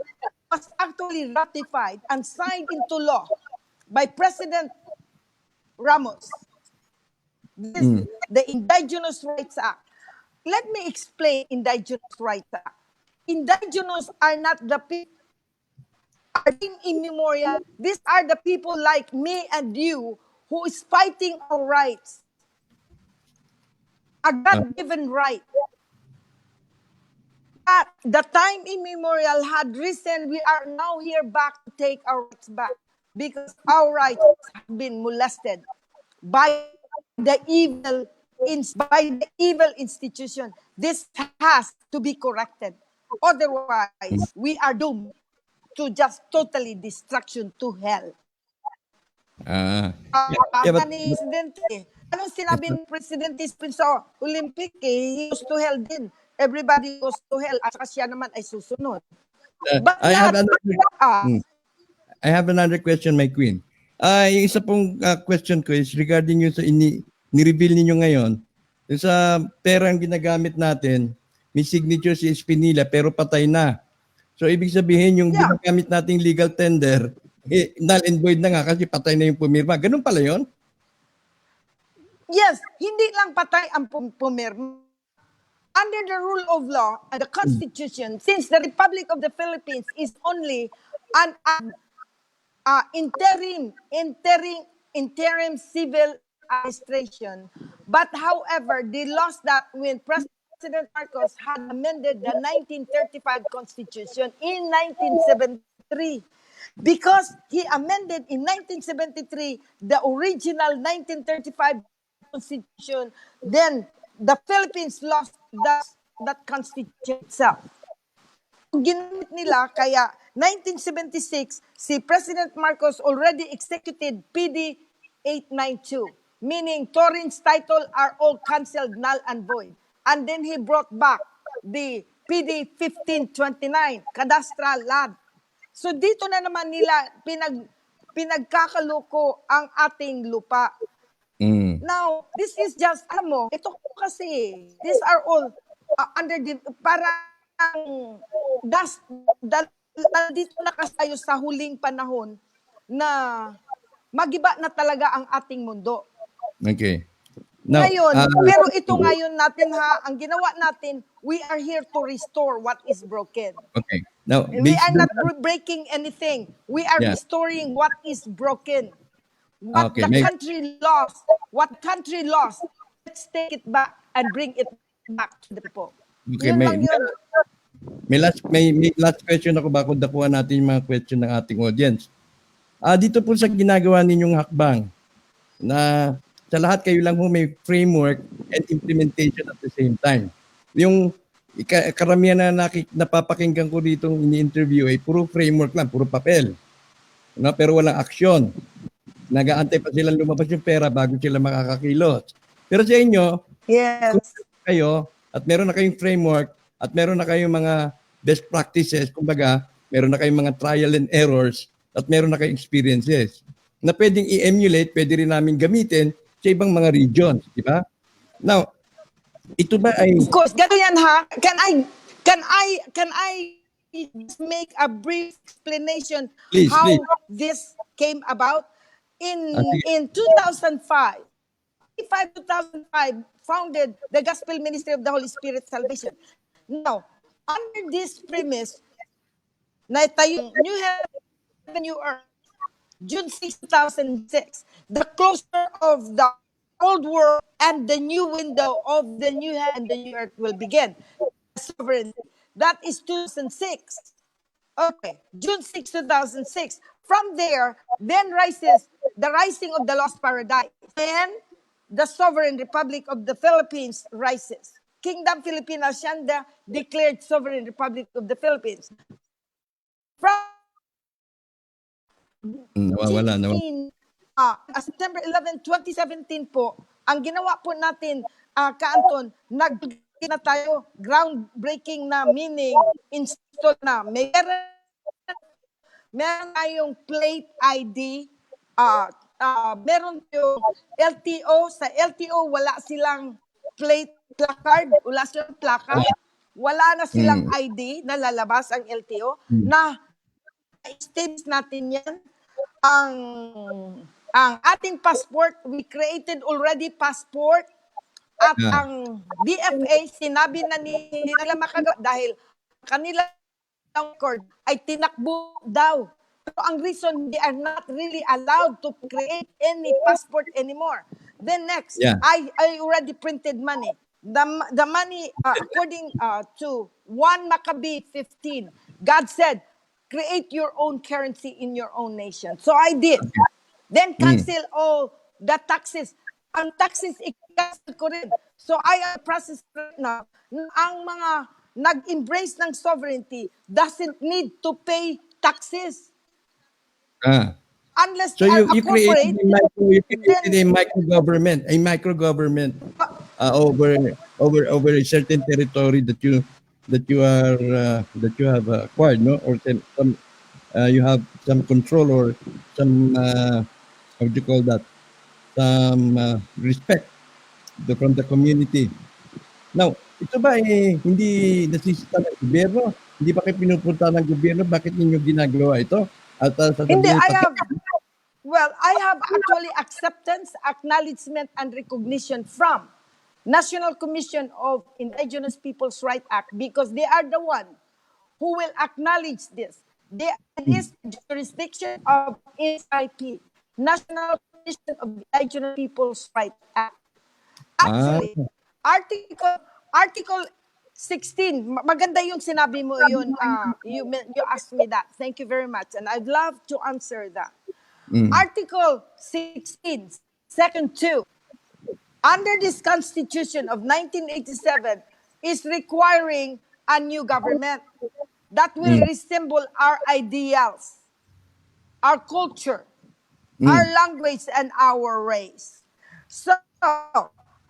was actually ratified and signed into law by President Ramos. This is the Indigenous Rights Act. Let me explain Indigenous Rights Act. Indigenous are not the people are in immemorial. These are the people like me and you who is fighting our rights. A God-given right. But the time immemorial had risen, we are now here back to take our rights back because our rights have been molested by the evil institution. This has to be corrected. Otherwise, we are doomed to just totally destruction to hell. Yeah, but- Ni Presidente, Anong sinabi ni President Ispin sa Olympic? He goes to hell din. Everybody goes to hell at saka siya naman ay susunod. But I have lahat another, ah, I have another question, my queen. Yung isa pong question ko is regarding yung sa ni-reveal ninyo ngayon, yung sa perang ginagamit natin, may signature si Espinilla pero patay na. So ibig sabihin yung Yeah. ginagamit nating legal tender, null and void na nga kasi patay na yung pumirma. Ganun pala yon? yes, hindi lang patay ang pumirma. Under the rule of law and the Constitution, since the Republic of the Philippines is only an interim civil administration. But however, they lost that when President Marcos had amended the 1935 Constitution in 1973. Because he amended in 1973 the original 1935 Constitution, then the Philippines lost that Constitution itself. Ginamit nila, kaya 1976, si President Marcos already executed PD 892, meaning Torrens title are all cancelled, null and void. And then he brought back the PD 1529, cadastral land. So dito na naman nila pinagkakaloko ang ating lupa. Mm. Now, this is just, alam mo, ito kasi, these are all under the, parang, dito na kasayo sa huling panahon na magiba na talaga ang ating mundo. Okay. Now, Ngayon, pero ito ngayon natin ang ginawa natin, we are here to restore what is broken. okay. Now, And we based are on- not breaking anything. We are Yeah. restoring what is broken. What Okay, the country lost, let's take it back and bring it back to the people. Okay, Yun lang yun. may last question ako bago dakuha natin yung mga question ng ating audience. Dito po sa ginagawa ninyong hakbang na sa lahat kayo lang ho may framework and implementation at the same time. Yung karamihan na napapakinggan ko dito ini-interview ay puro framework lang, puro papel. No, pero walang aksyon. Nag-aantay pa silang lumabas yung pera bago sila makakakilos. Pero sa inyo, Yes. kayo at meron na kayong framework at meron na kayong mga best practices, kumbaga, meron na kayong mga trial and errors at meron na kayong experiences na pwedeng i-emulate, pwede rin namin gamitin sa ibang mga regions, di ba? Now, ito ba ay Of course, ganun yan ha. Can I just make a brief explanation Please, how please. this came about? Sige. In 2005, 2005 founded the Gospel Ministry of the Holy Spirit Salvation. Now, under this premise, na tayo New Heaven, New Earth, June 6, 2006, the closure of the old world and the new window of the new heaven and the new earth will begin. Sovereignty. That is 2006. Okay, June 6, 2006. From there, then rises the rising of the lost paradise. Then, the sovereign Republic of the Philippines rises. Kingdom Filipina Hacienda declared sovereign Republic of the Philippines. From nawawala? September 11, 2017 po, ang ginawa po natin, Kaanton, na tayo, groundbreaking na, meaning, install na. Meron tayong plate ID, meron yung LTO. Sa LTO, wala silang plate placard, wala silang plaka. Wala na silang ID na lalabas ang LTO. Na stage natin yan. Ang ating passport, we created already passport. At ang DFA, sinabi na nila makagawa dahil kanila record ay tinakbo daw. Pero ang reason, they are not really allowed to create any passport anymore. Then next, Yeah. I already printed money. The money, according to 1 Maccabee 15, God said, create your own currency in your own nation. So I did. Then cancel all the taxes. Ang taxes, i-cancel ko rin. So I process right now, ang mga nag-embrace ng sovereignty doesn't need to pay taxes. Unless So they are you created corporate, a micro government over a certain territory that you have acquired, no, or some you have some control or some how do you call that, some respect from the community. Now, ito ba hindi nasisita ng gobyerno? Hindi ba kayo pinupunta ng gobyerno? Bakit ninyo ginagawa ito? At hindi, sasabihin pati I have actually acceptance, acknowledgement, and recognition from National Commission of Indigenous Peoples' Rights Act because they are the one who will acknowledge this. It is the jurisdiction of NIP, National Commission of Indigenous Peoples' Rights Act. ah, Actually, Article 16, maganda yung sinabi mo yun. You asked me that. Thank you very much. And I'd love to answer that. Article 16, Section 2, under this Constitution of 1987, is requiring a new government that will resemble our ideals, our culture, our language, and our race. So,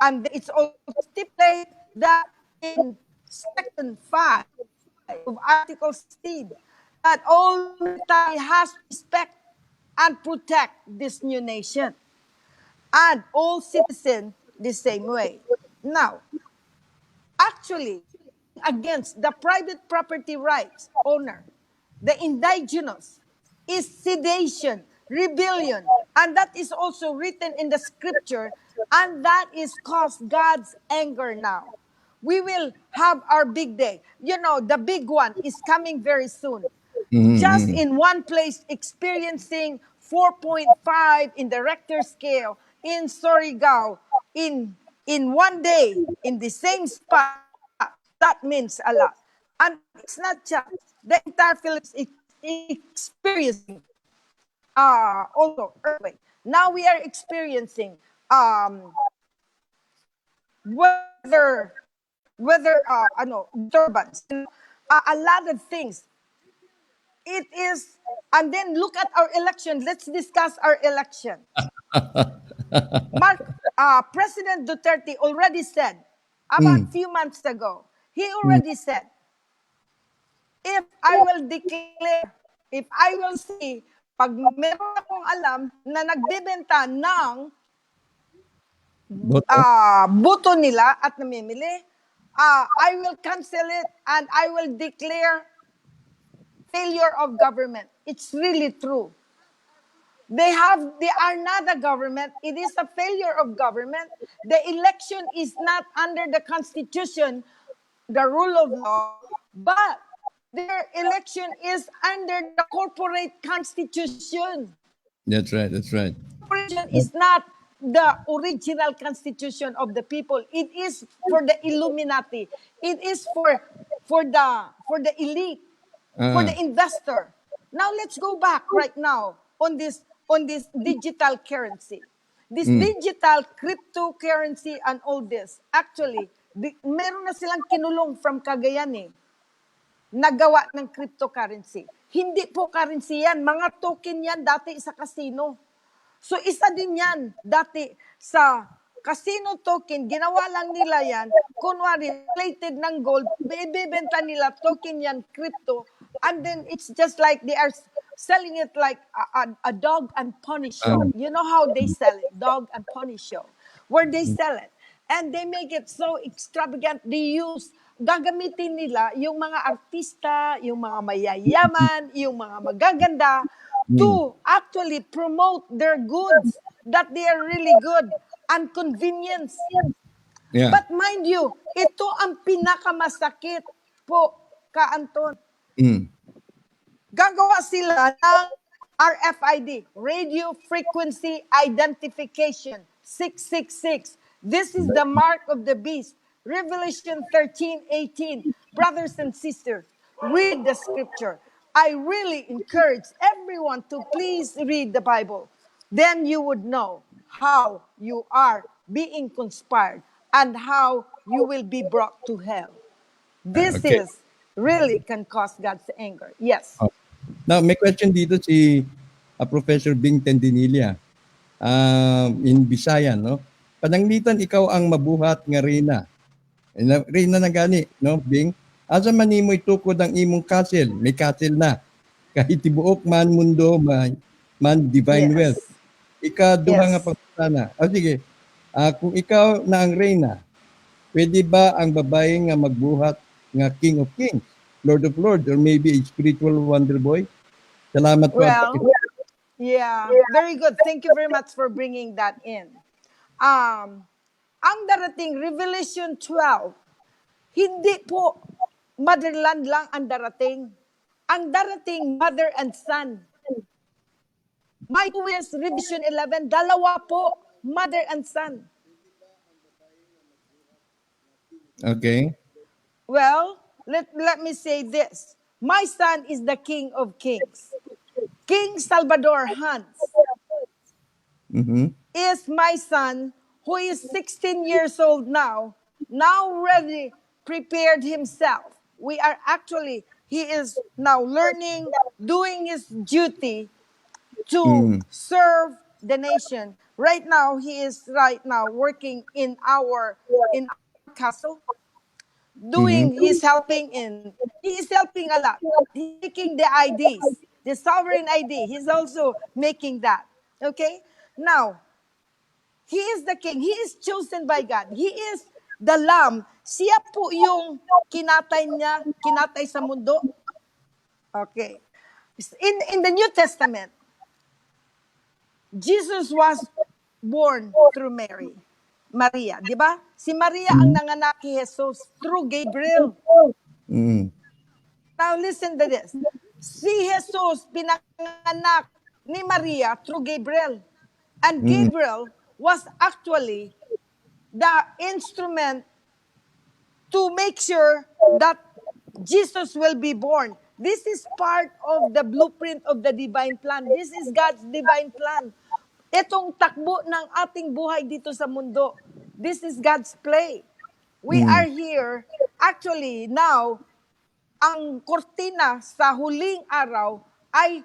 and it's also stipulated that in Section 5 of Article 16 that all military has to respect and protect this new nation and all citizens the same way. Now, actually, against the private property rights owner, the indigenous, is sedation, rebellion, and that is also written in the scripture, and that is caused God's anger now. We will have our big day. You know, the big one is coming very soon. Just in one place, experiencing 4.5 in the Richter scale in Surigao in one day in the same spot. That means a lot. And it's not just the entire Philippines is experiencing also earthquake. Now we are experiencing weather disturbance, a lot of things. It is, and then look at our election. Let's discuss our election. President Duterte already said about a few months ago. He already said, if I will see, pag meron akong alam na nagbebenta ng boto. boto nila at namimili, I will cancel it and I will declare failure of government. It's really true. They are not a government. It is a failure of government. The election is not under the Constitution, the rule of law, but their election is under the corporate constitution. That's right. That's right. Corporation is not the original constitution of the people. It is for the Illuminati. It is for the elite, for the investor. Now let's go back right now on this digital currency. This digital cryptocurrency and all this. Actually, meron na silang kinulong from Cagayan nagawa ng cryptocurrency. Hindi po currency yan. Mga token yan dati sa casino. So isa din yan dati sa casino token. Ginawa lang nila yan. Kunwari, plated ng gold. Ibebenta nila token yan, crypto. And then it's just like they are selling it like a dog and pony show. You know how they sell it? Dog and pony show. Where they sell it. And they make it so extravagant. They gagamitin nila yung mga artista, yung mga mayayaman, yung mga magaganda to actually promote their goods that they are really good and convenience. Yeah. But mind you, ito ang pinakamasakit po, Anton. Gagawa sila ng RFID, Radio Frequency Identification 666. This is the mark of the beast. Revelation 13:18. Brothers and sisters, read the scripture. I really encourage everyone to please read the Bible. Then you would know how you are being conspired and how you will be brought to hell. This Okay. is really can cause God's anger. Yes. Now, may question dito si Professor Bing Tendinilla in Bisayan, no? Pananglitan ikaw ang mabuhat nga reyna. Reyna na gani, no, Bing? Asa man nimo itukod ang imong castle, may castle na. Kahit tibuok man mundo, man divine Yes. wealth. Ikaduha Yes. nga pagpasana. Sige, kung ikaw na ang reyna, pwede ba ang babae nga magbuhat nga King of Kings, Lord of Lords, or maybe a spiritual wonder boy? Salamat po. Well, yeah, very good. Thank you very much for bringing that in. Ang darating, Revelation 12, hindi po motherland lang ang darating. Ang darating, mother and son. My twins, Revelation 11, dalawa po, mother and son. Okay. Well, let me say this. My son is the King of Kings. King Salvador Hans Mhm. is my son who is 16 years old now already prepared himself. He is now learning, doing his duty to serve the nation. Right now, he is working in our castle, he is helping a lot. He's making the IDs, the sovereign ID. He's also making that. Okay? Now, he is the king. He is chosen by God. He is the lamb. Siya po yung kinatay sa mundo. Okay. In the New Testament, Jesus was born through Maria, di ba? Si Maria ang nanganak kay Jesus through Gabriel. Mm. Now listen to this. Si Jesus pinanganak ni Maria through Gabriel. And Gabriel was actually the instrument to make sure that Jesus will be born. This is part of the blueprint of the divine plan. This is God's divine plan. Itong takbo ng ating buhay dito sa mundo. This is God's play. We are here. Actually, now, ang kortina sa huling araw ay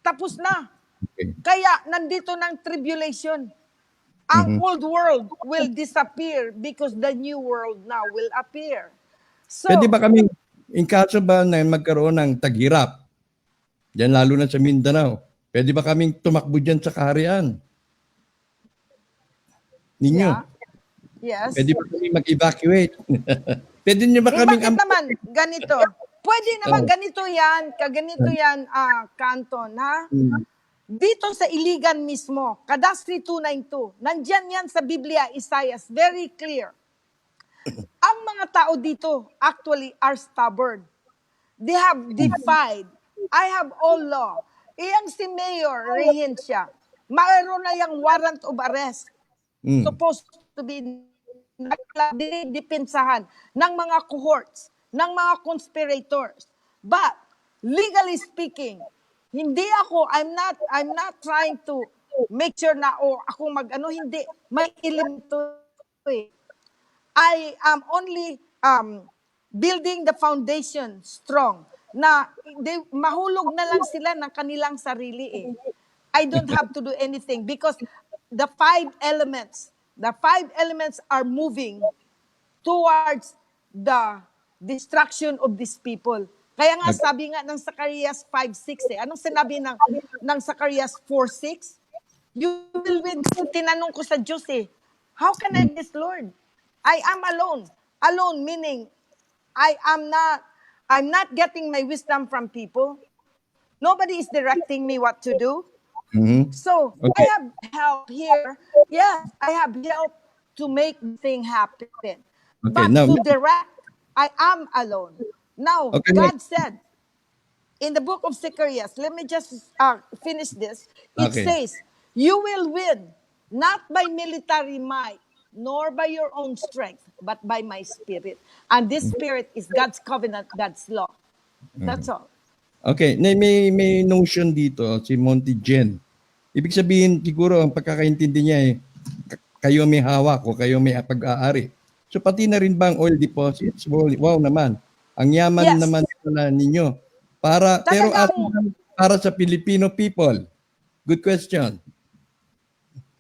tapos na. Okay. Kaya nandito ng tribulation. Ang old world will disappear because the new world now will appear. So, Pwede ba kami, in kaso ba na magkaroon ng taghirap, dyan lalo na sa Mindanao, pwede ba kaming tumakbo dyan sa kaharian? Ninyo? yeah. Yes. Pwede ba kami mag-evacuate? Pwede nyo ba kaming... Bakit naman ganito? Pwede naman ganito yan, Canton, ha? Dito sa Iligan mismo, Kadastri 292, nandyan yan sa Biblia, Isaiah, very clear. Ang mga tao dito actually are stubborn. They have defied. I have all law. Iyang si Mayor Rehencia, mayroon na yung warrant of arrest. Supposed to be dinidipinsahan ng mga cohorts, ng mga conspirators. But, legally speaking, I'm not trying to make sure na, ako hindi. May ilim to eh. I am only building the foundation strong na mahulog na lang sila ng kanilang sarili eh. I don't have to do anything because the five elements are moving towards the destruction of these people. Kaya nga sabi nga ng Zacarias 5:6 anong sinabi ng Zacarias 4:6? You will win. Tinanong ko sa Diyos how can I do this, Lord? I am alone. Alone meaning I'm not getting my wisdom from people. Nobody is directing me what to do. So, I have help here. Yes, I have help to make the thing happen. But now, to direct, I am alone. Now, God said, in the book of Zacarias, let me just finish this. It says, you will win, not by military might, nor by your own strength, but by my spirit. And this spirit is God's covenant, God's law. That's all. Okay, may notion dito si Monty Jen. Ibig sabihin siguro ang pagkakaintindi niya kayo may hawak o kayo may pag-aari. So pati na rin ba ang oil deposits? Wow naman. Ang yaman naman pala ninyo. Pero para sa Filipino people? Good question.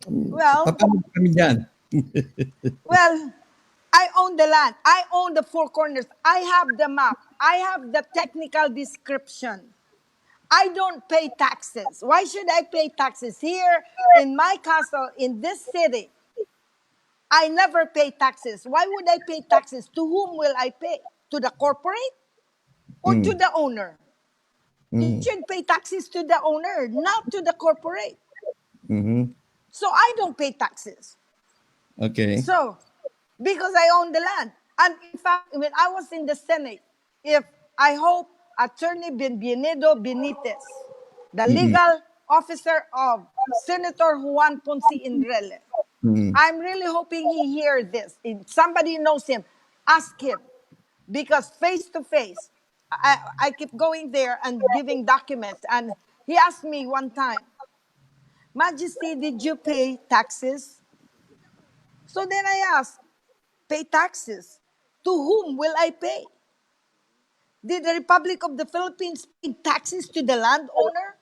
Well, Paano kami dyan? well, I own the land. I own the four corners. I have the map. I have the technical description. I don't pay taxes. Why should I pay taxes? Here in my castle, in this city, I never pay taxes. Why would I pay taxes? To whom will I pay? To the corporate or to the owner? You should pay taxes to the owner, not to the corporate. Mhm. So I don't pay taxes. Okay. So, because I own the land. And in fact, when I was in the Senate, if I hope Attorney Bienvenido Benitez, the legal officer of Senator Juan Ponce Enrile, I'm really hoping he hears this. If somebody knows him, ask him. Because face to face, I keep going there and giving documents. And he asked me one time, Majesty, did you pay taxes? So then I asked, pay taxes? To whom will I pay? Did the Republic of the Philippines pay taxes to the landowner?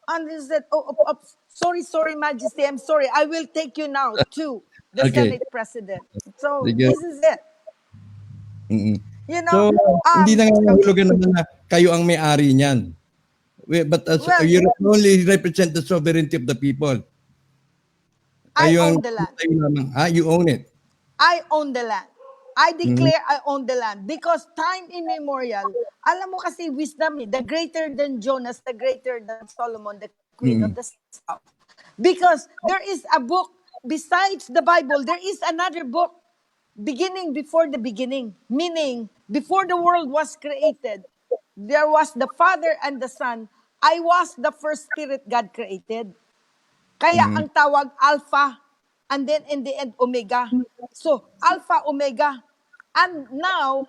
And he said, sorry, Majesty, I'm sorry. I will take you now to the Okay. Senate President. So Sige. this is it. Mm-mm. You So, know, hindi na nangangahulugan naman na kayo ang may-ari niyan. But as well, you only represent the sovereignty of the people. I Kayo ang own the land. kayo lamang. You own it. I own the land. I declare I own the land because time immemorial, alam mo kasi wisdom, the greater than Jonas, the greater than Solomon, the queen of the south. Because there is a book besides the Bible, there is another book beginning before the beginning, meaning before the world was created, there was the Father and the Son. I was the first spirit God created. Kaya ang tawag Alpha and then in the end Omega. So, Alpha, Omega. And now,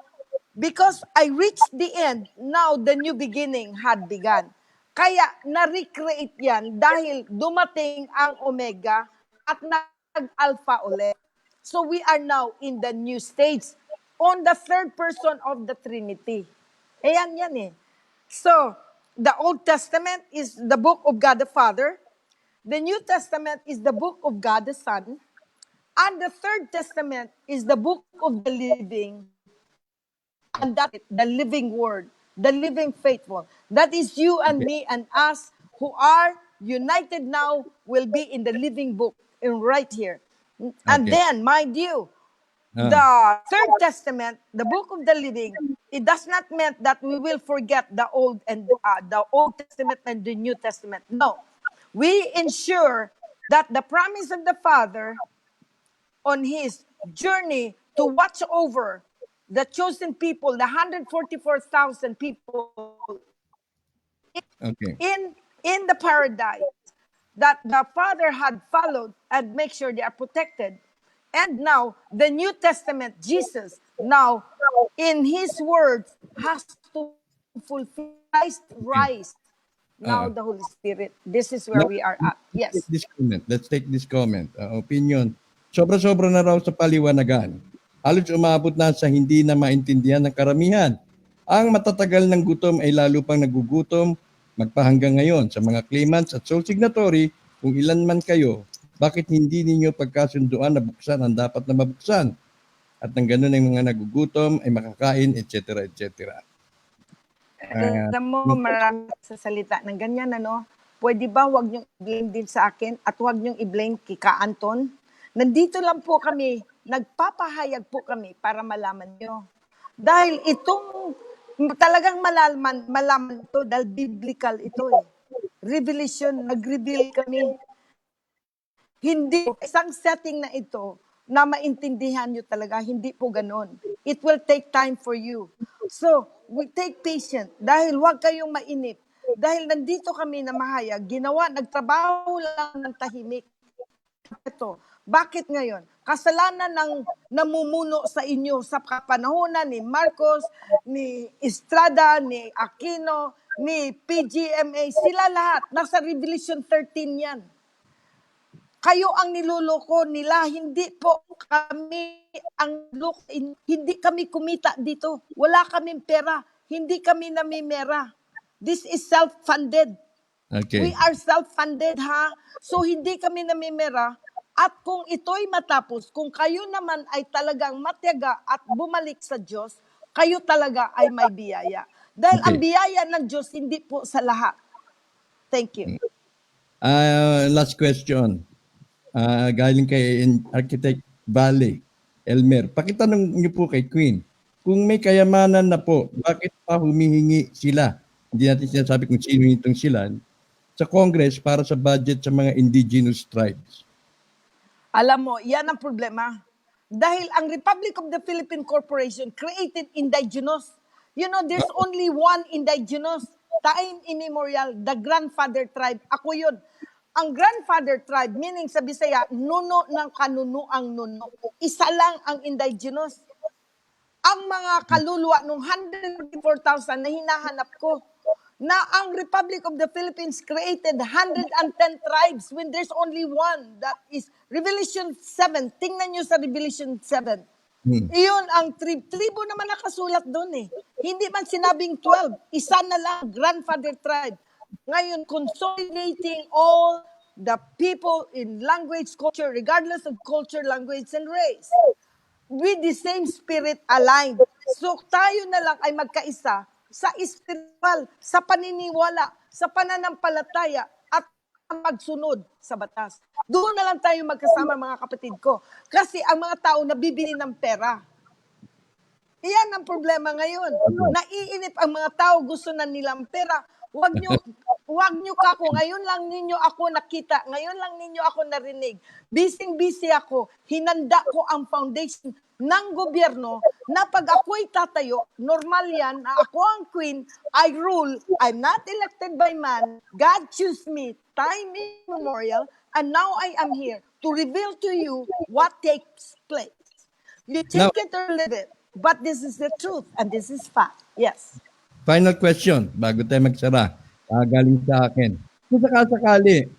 because I reached the end, now the new beginning had begun. Kaya na-recreate yan dahil dumating ang Omega at nag-Alpha ulit. So we are now in the new stage on the third person of the Trinity. Ayan yan eh. So, the Old Testament is the book of God the Father. The New Testament is the book of God the Son. And the Third Testament is the book of the living. And that is the living word, the living faithful. That is you and me and us who are united now will be in the living book in right here. And Okay. then, mind you, the Third Testament, the book of the living, it does not mean that we will forget the Old Testament and the New Testament. No, we ensure that the promise of the Father on His journey to watch over the chosen people, the 144,000 people Okay. in the paradise that the Father had followed and make sure they are protected. And now, the New Testament, Jesus, now, in His words, has to fulfill Christ rise. Now, the Holy Spirit. This is where we are at. Yes. Let's take this comment. Opinion. Sobra-sobra na raw sa paliwanagan. Halos umabot na sa hindi na maintindihan ng karamihan. Ang matatagal ng gutom ay lalo pang nagugutom magpahanggang ngayon sa mga claimants at sole signatory kung ilan man kayo. Bakit hindi ninyo pagkasunduan na buksan ang dapat na mabuksan? At nang ganun ang mga nagugutom ay makakain, etc. etc. Alam mo, marami sa salita ng ganyan, ano? Pwede ba wag niyong i-blame din sa akin at wag niyong i-blame kay Ka Anton? Nandito lang po kami, nagpapahayag po kami para malaman niyo. Dahil itong talagang malaman ito dahil biblical ito eh. Revelation, nag-reveal kami. Hindi isang setting na ito na maintindihan nyo talaga, hindi po ganon. It will take time for you. So, we take patience dahil huwag kayong mainip. Dahil nandito kami na mahayag, nagtrabaho lang ng tahimik. Ito, bakit ngayon? Kasalanan ng namumuno sa inyo sa kapanahonan ni Marcos, ni Estrada, ni Aquino, ni PGMA, sila lahat. Nasa Revelation 13 yan. Kayo ang niluloko nila, hindi po kami hindi kami kumita dito. Wala kaming pera, hindi kami namimera. This is self-funded. Okay. We are self-funded, ha? So, hindi kami namimira. At kung ito'y matapos, kung kayo naman ay talagang matyaga at bumalik sa Diyos, kayo talaga ay may biyaya. Dahil ang Okay. biyaya ng Diyos, hindi po sa lahat. Thank you. Last question. Galing kay Architect Valley, Elmer. Pakitanong niyo po kay Queen, kung may kayamanan na po, bakit pa humihingi sila? Hindi natin sinasabi kung sino itong sila, sa Congress para sa budget sa mga indigenous tribes. Alam mo, yan ang problema. Dahil ang Republic of the Philippine Corporation created indigenous. You know, there's only one indigenous. Time immemorial, the grandfather tribe. Ako yun. Ang grandfather tribe, meaning sa Bisaya, nuno ng kanunuang nuno. Isa lang ang indigenous. Ang mga kaluluwa nung 144,000 na hinahanap ko, na ang Republic of the Philippines created 110 tribes when there's only one. That is Revelation 7. Tingnan nyo sa Revelation 7. Iyon ang tribo naman nakasulat doon eh. Hindi man sinabing 12. Isa na lang, grandfather tribe. Ngayon, consolidating all the people in language, culture, regardless of culture, language, and race. With the same spirit aligned. So tayo na lang ay magkaisa sa spiritual, sa paniniwala, sa pananampalataya, at magsunod sa batas. Doon na lang tayo magkasama, mga kapatid ko. Kasi ang mga tao nabibili ng pera. Iyan ang problema ngayon. Naiinip ang mga tao, gusto na nilang pera. Huwag nyo kako. Ngayon lang ninyo ako nakita. Ngayon lang ninyo ako narinig. Busy ako. Hinanda ko ang foundation ng gobyerno na pag ako'y tatayo, normal yan na ako ang queen, I rule, I'm not elected by man, God choose me, time immemorial, and now I am here to reveal to you what takes place. You take it or leave it, but this is the truth and this is fact. Yes. Final question, bago tayo magsara, galing sa akin. Kung sakasakali,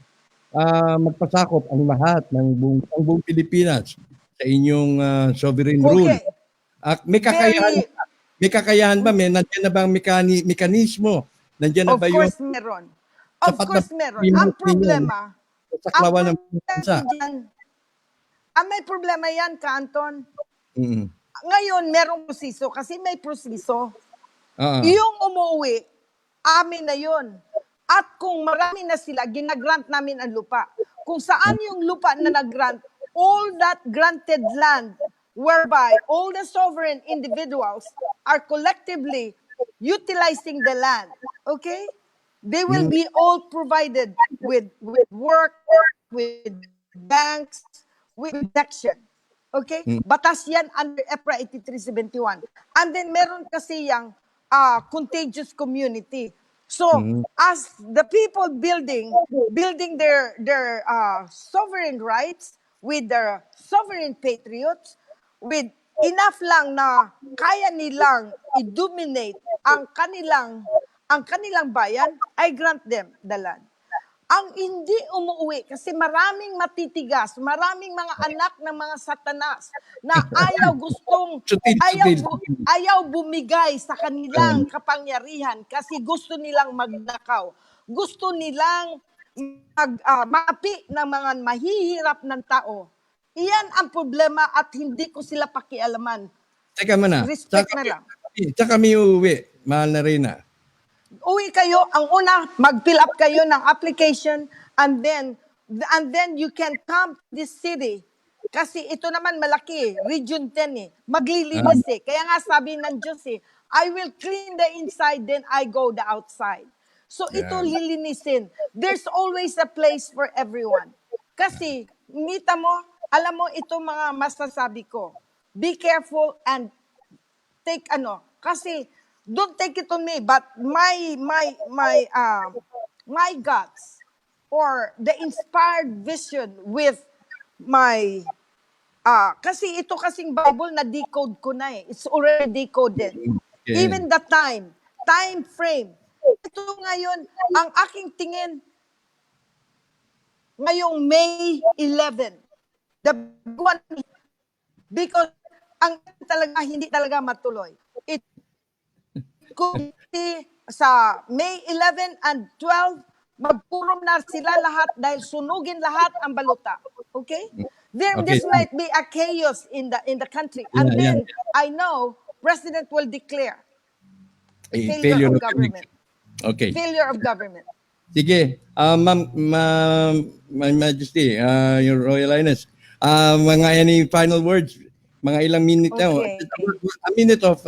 magpasakop ang lahat ng buong Pilipinas sa inyong sovereign rule. Okay. May kakayahan ba? Nandiyan na ba ang mekanismo? Nandiyan na Of ba yung course meron. Of sapat na course meron. pimot Ang ninyo problema, sa saklawan ng bansa? may problema yan, Kanton. Mm. Ngayon, merong proseso kasi may proseso. Ah. Yung umuwi, amin na yun. At kung marami na sila, ginagrant namin ang lupa. Kung saan yung lupa na nag-grant, all that granted land whereby all the sovereign individuals are collectively utilizing the land, okay? They will be all provided with work, with banks, with protection. Okay? Batas yan under EPRA 8371. And then meron kasi yung contagious community. So, as the people building their sovereign rights with their sovereign patriots, with enough lang na kaya nilang i-dominate ang kanilang bayan, I grant them the land. Ang hindi umuwi, kasi maraming matitigas, maraming mga anak ng mga satanas na ayaw bumigay sa kanilang kapangyarihan kasi gusto nilang magnakaw. Gusto nilang maapi ng mga mahihirap ng tao. Iyan ang problema at hindi ko sila pakialaman. Teka muna. Respect na lang. Sa kami uuwi, mahal na Reyna. Uwi kayo, ang una, mag-fill up kayo ng application and then you can come to this city. Kasi ito naman malaki, Region 10 eh. Maglilinis eh. Kaya nga sabi ng Diyos eh, I will clean the inside, then I go the outside. So ito lilinisin. There's always a place for everyone. Kasi, alam mo, ito mga masasabi ko. Be careful and take kasi, don't take it on me, but my guts or the inspired vision with my kasi ito kasing Bible na decode ko na eh. It's already decoded. Okay. Even the time frame. Ito ngayon, ang aking tingin, ngayong May 11, the one, because ang hindi talaga matuloy. It committee sa May 11 and 12, magpurom na sila lahat dahil sunugin lahat ang baluta. Okay? Okay. This might be a chaos in the country. And Yeah, then, I know, President will declare Eh, failure of of government. Okay. Failure of government. Sige, My Majesty, Your Royal Highness, any final words? Mga ilang minute na. Okay. A minute of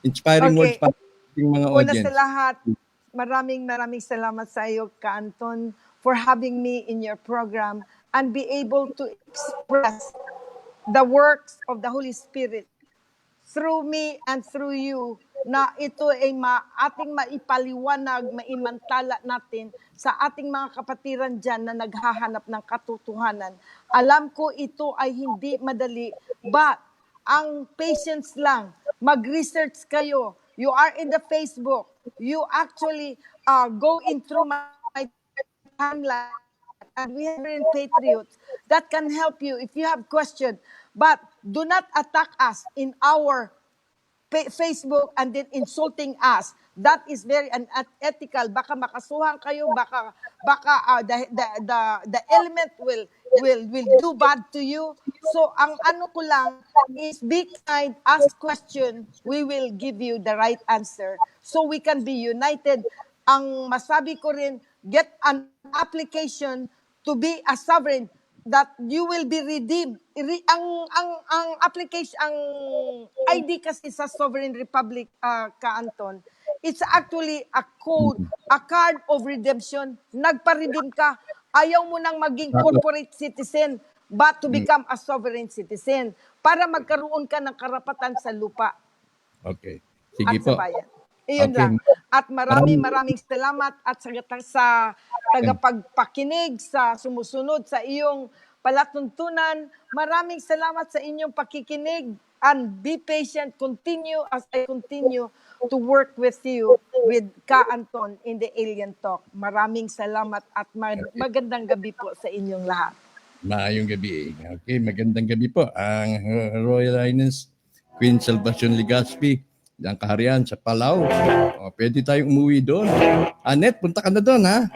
inspiring Okay. words para sa ating mga Una audience. sa lahat, maraming salamat sa iyo, Ka-Anton, for having me in your program and be able to express the works of the Holy Spirit through me and through you, na ito ay ating maipaliwanag, maimantala natin sa ating mga kapatiran dyan na naghahanap ng katotohanan. Alam ko ito ay hindi madali, but ang patience lang, mag-research kayo. You are in the Facebook. You actually go in through my timeline. And we have in Patriots that can help you if you have questions. But do not attack us in our Facebook and then insulting us. That is very unethical. Baka makasuhan kayo, baka the element will do bad to you. So ang ano ko lang is be kind, ask question, we will give you the right answer so we can be united. Ang masabi ko rin, get an application to be a sovereign that you will be redeemed. Ang application, ang ID kasi sa Sovereign Republic, Ka-Anton, it's actually a code, a card of redemption. Nagpa-redeem ka. Ayaw mo nang maging corporate citizen, but to become a sovereign citizen para magkaroon ka ng karapatan sa lupa Okay. Sige at sa po. bayan. Iyon Okay. lang. At maraming salamat at sa tagapagpakinig, sa sumusunod sa iyong palatuntunan. Maraming salamat sa inyong pakikinig and be patient. Continue as I continue to work with you with Ka-Anton in the Alien Talk. Maraming salamat at magandang gabi po sa inyong lahat. Maayong gabi. Okay, magandang gabi po. Ang Royal Highness Queen Salvacion Legazpi ng kaharian sa Palau. Pwede tayong umuwi doon. Anet, punta ka na doon, ha?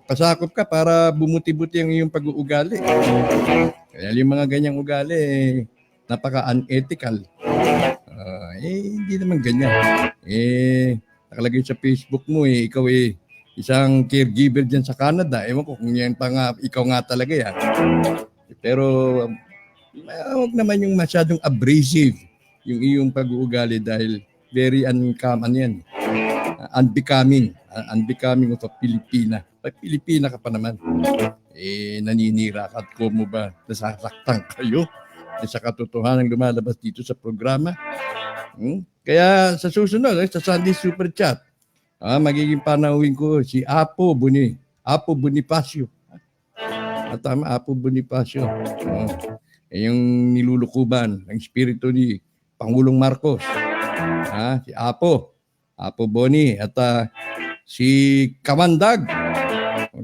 Pasakop ka para bumuti-buti ang iyong pag-uugali. Kaya yung mga ganyang ugali, napaka-unethical. Hindi naman ganyan. Nakalagay sa Facebook mo, ikaw isang caregiver dyan sa Canada. Ewan ko kung yan pa nga, ikaw nga talaga yan. Pero, huwag naman yung masyadong abrasive yung iyong pag-uugali dahil very unbecoming of a Pilipina. Pilipina ka pa naman. Naninira ka at mo ba nasasaktan kayo sa katotohanan lumalabas dito sa programa? Kaya sa susunod, sa Sunday Super Chat, magiging panauhin ko si Apo Bonifacio. Tama, Apo Bonifacio. Yung nilulukuban ng espiritu ni Pangulong Marcos. Si Apo Boni at si Kamandag.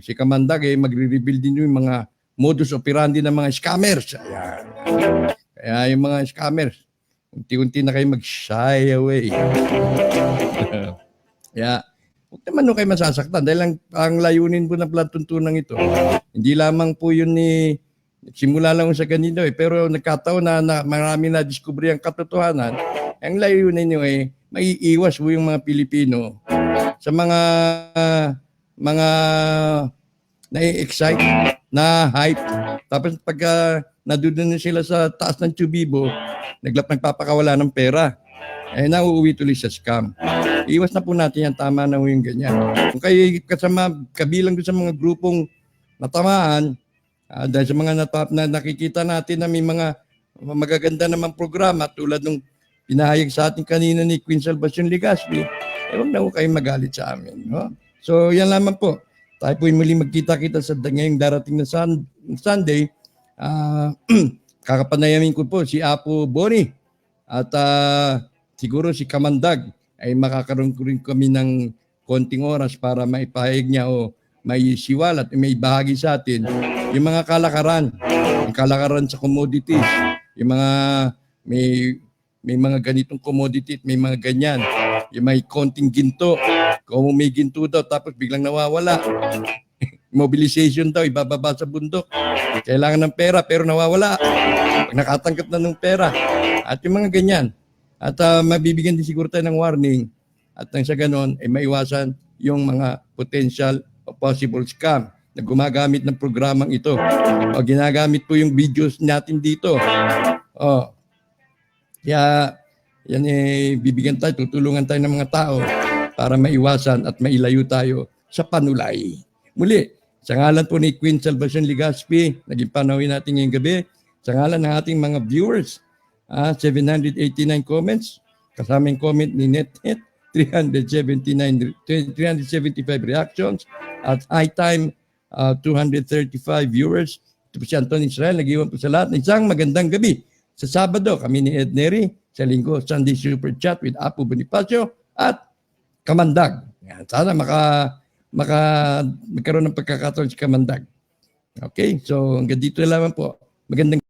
Si Kamandag magre-reveal din yung mga modus operandi ng mga scammers. Ayan. Kaya yung mga scammers, unti-unti na kayo mag-shy away. Kaya huwag naman kayo masasaktan dahil ang layunin po ng palatuntunan ito, hindi lamang po yun simula lang sa ganito pero nagkataon na marami na diskubre ang katotohanan. Ang layunin nyo maiiwas po yung mga Pilipino sa mga na-excite, na hype. Tapos pagka nadudunan sila sa taas ng tubibo, nagpapakawala ng pera. Nauuwi tuloy sa scam. Iwas na po natin yan, tama na yung ganyan. Kung kayo kabilang doon sa mga grupong natamaan, dahil sa mga nakikita natin na may mga magaganda namang programa tulad ng pinahayag sa atin kanina ni Queen Salvacion Legazpi, huwag na kayong magalit sa amin. No? So yan lamang po. Tayo po muli magkita-kita sa ngayong darating na Sunday. Kakapanayamin ko po si Apo Boni at siguro si Kamandag ay makakaroon ko rin kami ng konting oras para maipahayag niya o may siwalat, may bahagi sa atin yung mga kalakaran, yung kalakaran sa commodities, yung mga may mga ganitong commodity at may mga ganyan. yung may konting ginto. Kung may ginto daw, tapos biglang nawawala. Mobilization daw, ibababa sa bundok. Kailangan ng pera, pero nawawala. Pag nakatanggap na ng pera. At yung mga ganyan. At mabibigyan din siguro tayo ng warning. At nang sa ganon, ay maiwasan yung mga potential o possible scam na gumagamit ng programang ito. O ginagamit po yung videos natin dito. O, kaya yan bibigyan tayo, tutulungan tayo ng mga tao para maiwasan at mailayo tayo sa panulay. Muli, sa ngalan po ni Queen Salvacion Legaspi, naging panawin natin ngayong gabi, sa ngalan ng ating mga viewers, 789 comments, kasama yung comment ni NetHit, 375 reactions, at iTime, 235 viewers. Ito po si Anton Israel, nag-iwan po sa lahat. Isang magandang gabi. Sa Sabado, kami ni Ed Neri, sa Linggo, Sunday Super Chat with Apo Bonifacio at Kamandag. Yan. Sana magkaroon ng pagkakataon si Kamandag. Okay, so hanggang dito lamang po. Magandang